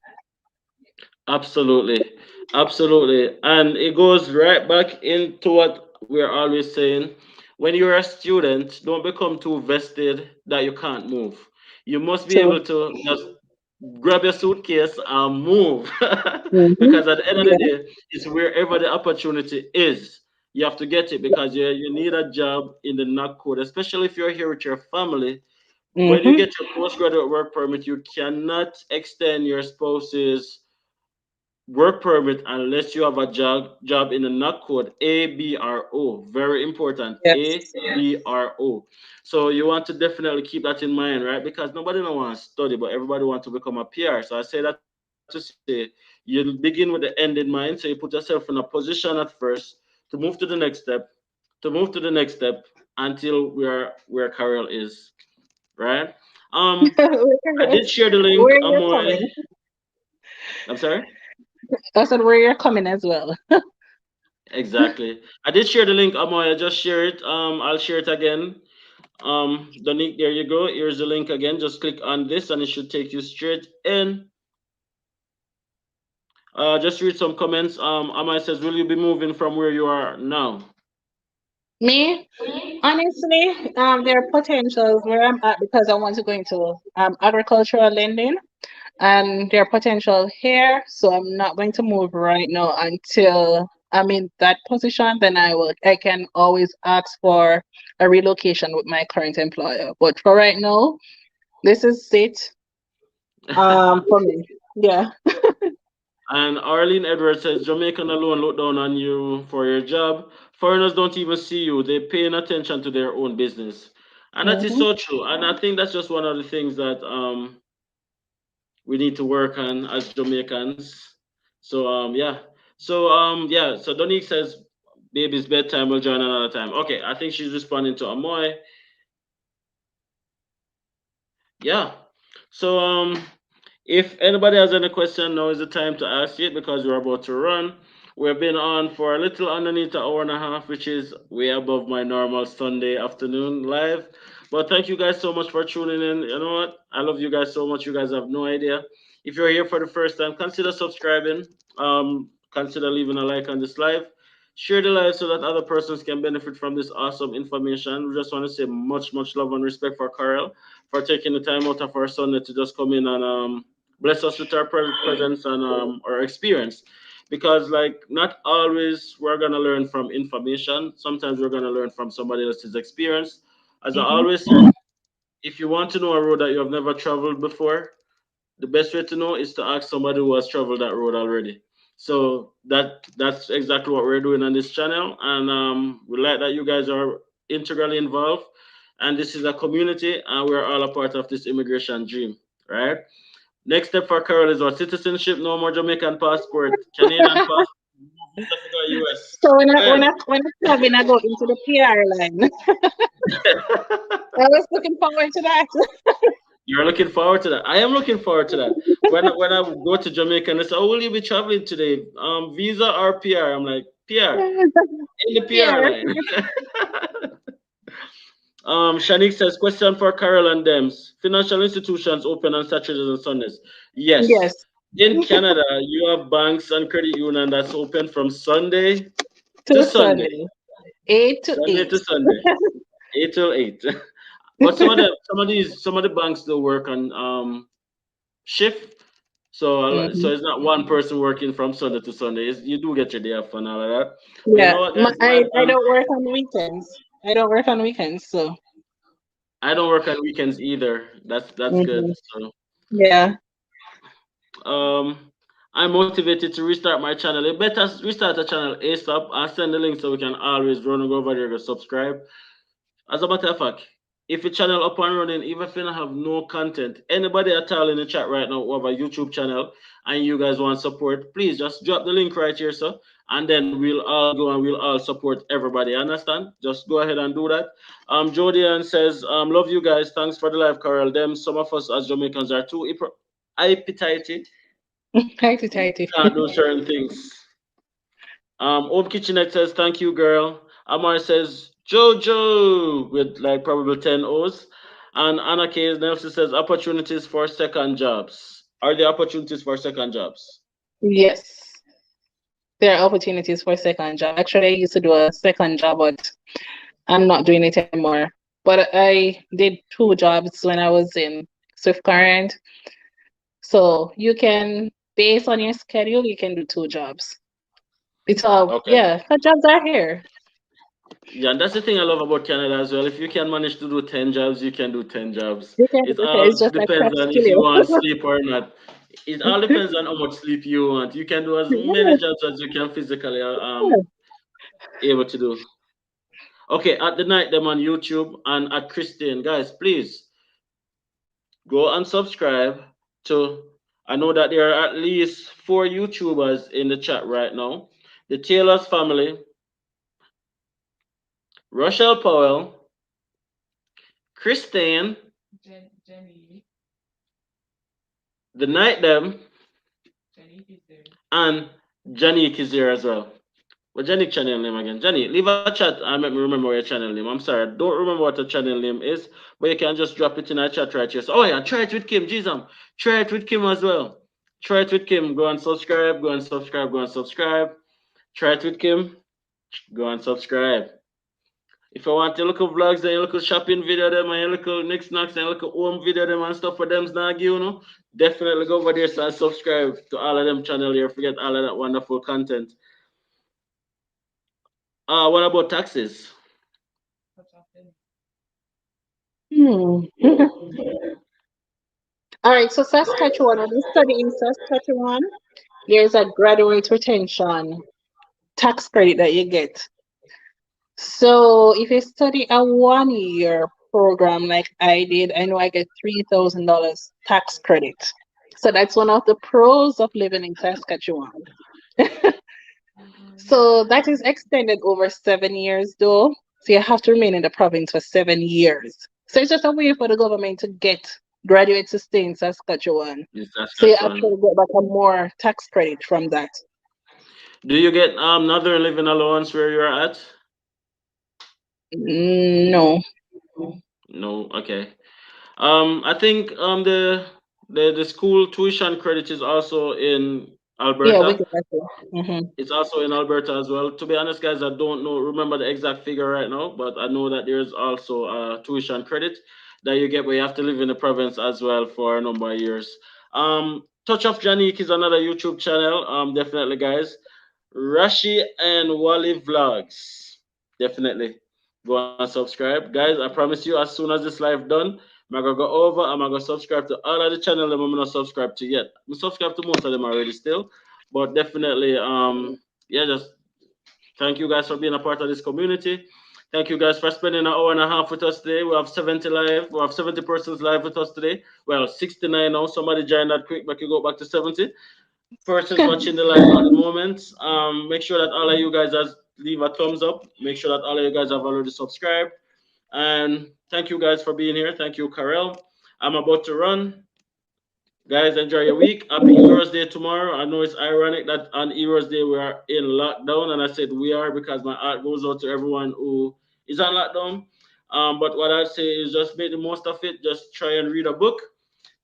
Absolutely. Absolutely. And it goes right back into what we're always saying. When you're a student, don't become too vested that you can't move. You must be So, able to just grab your suitcase and move. hmm, Because at the end of the yeah. day, it's wherever the opportunity is. You have to get it because you need a job in the NAC code, especially if you're here with your family. When you Hmm. get your postgraduate work permit, you cannot extend your spouse's work permit unless you have a job in the NAC code ABRO. Very important. Yes. ABRO. So you want to definitely keep that in mind, right? Because nobody don't want to study, but everybody wants to become a PR. So I say that to say you begin with the end in mind. So you put yourself in a position at first to move to the next step, until where Carol is, right? Um, I did share the link Where on you're my. coming. I'm sorry. I said where you're coming as well. Exactly. I did share the link, Amoy. I just share it. I'll share it again. The link. There you go. Here's the link again. Just click on this, and it should take you straight in. Just read some comments. Amoy says, "Will you be moving from where you are now?" Me, honestly, there are potentials where I'm at because I want to go into agricultural lending, and there are potential here. So I'm not going to move right now until I'm in that position. Then I can always ask for a relocation with my current employer. But for right now, this is it. For me, yeah. And Arlene Edwards says, "Jamaican alone look down on you for your job. Foreigners don't even see you. They're paying attention to their own business." And that is Hmm. so true. And I think that's just one of the things that we need to work on as Jamaicans. So yeah. So yeah. So Donique says, "Baby's bedtime. We'll join another time." Okay, I think she's responding to Amoy. Yeah. So if anybody has any question, now is the time to ask it because we're about to run. We've been on for a little underneath an hour and a half, which is way above my normal Sunday afternoon live. But thank you guys so much for tuning in. You know what? I love you guys so much. You guys have no idea. If you're here for the first time, consider subscribing. Consider leaving a like on this live. Share the live so that other persons can benefit from this awesome information. We just want to say much love and respect for Carl for taking the time out of our Sunday to just come in and bless us with our presence and our experience. Because like not always we're gonna learn from information. Sometimes we're gonna learn from somebody else's experience. As I Mhm. always say, if you want to know a road that you have never traveled before, the best way to know is to ask somebody who has traveled that road already. So that's exactly what we're doing on this channel, and we like that you guys are integrally involved. And this is a community, and we're all a part of this immigration dream, right? Next step for Carol is our citizenship. No more Jamaican passport, Canadian passport, visa to go US. So when I Go when ahead. I when I club in, I go into the PR line. I was looking forward to that. You're looking forward to that. I am looking forward to that. When I go to Jamaica and they say, "Oh, will you be traveling today? Visa or PR?" I'm like, PR in the PR PR. line. Shanique says, question for Carol and Dems. Financial institutions open on Saturdays and Sundays. Yes. Yes, In Canada, you have banks and credit union that's open from Sunday to to Sunday. Sunday, 8 to 8. Sunday to Sunday. 8 till 8. But some of the banks still work on shift. So Mhm. it's not one person working from Sunday to Sunday. You do get your day off and all of that. But you Yeah, know what, guys? My I bank, don't work on weekends. I don't work on weekends, so I don't work on weekends either. That's good. mhm. So Yeah. um, I'm motivated to restart my channel. You better restart the channel ASAP and send the link so we can always run and go over there and subscribe. As a matter of fact, if your channel up and running, even if you don't have no content, anybody at all in the chat right now who have a YouTube channel and you guys want support, please just drop the link right here, sir. And then we'll all go and we'll all support everybody. Understand? Just go ahead and do that. Jodian says, love you guys. Thanks for the live, Carol. Them some of us as Jamaicans are too appetite. Tighty, We tighty. can't do certain things. Home Kitchenette says, thank you, girl. Amar says, Jojo, with like probably 10 O's. And Anna K. Nelson says, opportunities for second jobs. Are there opportunities for second jobs? Yes, there are opportunities for second job. Actually, I used to do a second job, but I'm not doing it anymore. But I did two jobs when I was in Swift Current. So you can, based on your schedule, you can do two jobs. It's all, Okay. yeah, the jobs are here. Yeah, and that's the thing I love about Canada as well. If you can manage to do 10 jobs, you can do 10 jobs. You can, It okay, it's all just like depends craft on if you skill. want sleep or not. It all depends on how much sleep you want. You can do as many jobs as you can physically able to do. Okay, at the night them on YouTube and at Christian, guys, please go and subscribe to. I know that there are at least 4 YouTubers in the chat right now. The Taylor's family, Rochelle Powell, Christine, the night them, and Janique is here as well. What's Janique channel name again? Janique, leave a chat and make me remember your channel name. I'm sorry, I don't remember what the channel name is, but you can just drop it in a chat right here. So, oh yeah, try it with Kim. Jesus, try it with Kim as well. Try it with Kim. Go and subscribe. Go and subscribe. Go and subscribe. Try it with Kim. Go and subscribe. If you want your little vlogs and your little shopping video them and your little Nick Snacks and your little home video them and stuff for them's not you know, definitely go over there and subscribe to all of them channel here. Forget all of that wonderful content. What about taxes? Hmm. All right, so Saskatchewan, when you study in Saskatchewan, there's a graduate retention tax credit that you get. So if you study a 1 year program like I did, I know I get $3,000 tax credit. So that's one of the pros of living in Saskatchewan. So that is extended over 7 years though. So you have to remain in the province for 7 years. So it's just a way for the government to get graduates to stay in Saskatchewan. In So you Saskatchewan. actually get back a more tax credit from that. Do you get another living allowance where you're at? No. No, okay. I think the school tuition credit is also in Yeah, we Alberta. get that too. It's also in Alberta as well. To be honest, guys, I don't know remember the exact figure right now, but I know that there's also a tuition credit that you get where you have to live in the province as well for a number of years. Touch of Janique is another YouTube channel. Definitely, guys. Rashi and Wally Vlogs. Definitely. Go and subscribe. Guys, I promise you, as soon as this live done, I'm gonna go over, I'm gonna subscribe to all of the channel that I'm not subscribed to yet. I'm subscribed to most of them already still. But definitely, yeah, just thank you guys for being a part of this community. Thank you guys for spending an hour and a half with us today. We have 70 live. We have 70 persons live with us today. Well, 69 now. Somebody join that quick, but you go back to 70 persons watching the live at the moment. Make sure that all of you guys has leave a thumbs up. Make sure that all of you guys have already subscribed. And thank you guys for being here. Thank you, Karel. I'm about to run. Guys, enjoy your week. Happy Heroes Day tomorrow. I know it's ironic that on Heroes Day we are in lockdown, and I said we are because my heart goes out to everyone who is on lockdown. But what I'd say is just make the most of it. Just try and read a book,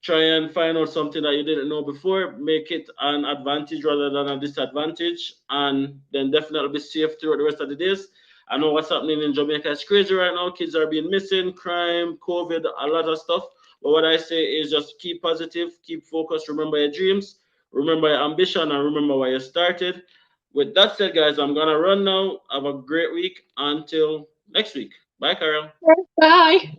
try and find out something that you didn't know before, make it an advantage rather than a disadvantage, and then definitely be safe throughout the rest of the days. I know what's happening in Jamaica is crazy right now. Kids are being missing, crime, COVID, a lot of stuff. But what I say is just keep positive, keep focused, remember your dreams, remember your ambition, and remember why you started. With that said, guys, I'm gonna run now. Have a great week until next week. Bye, Carol. Bye.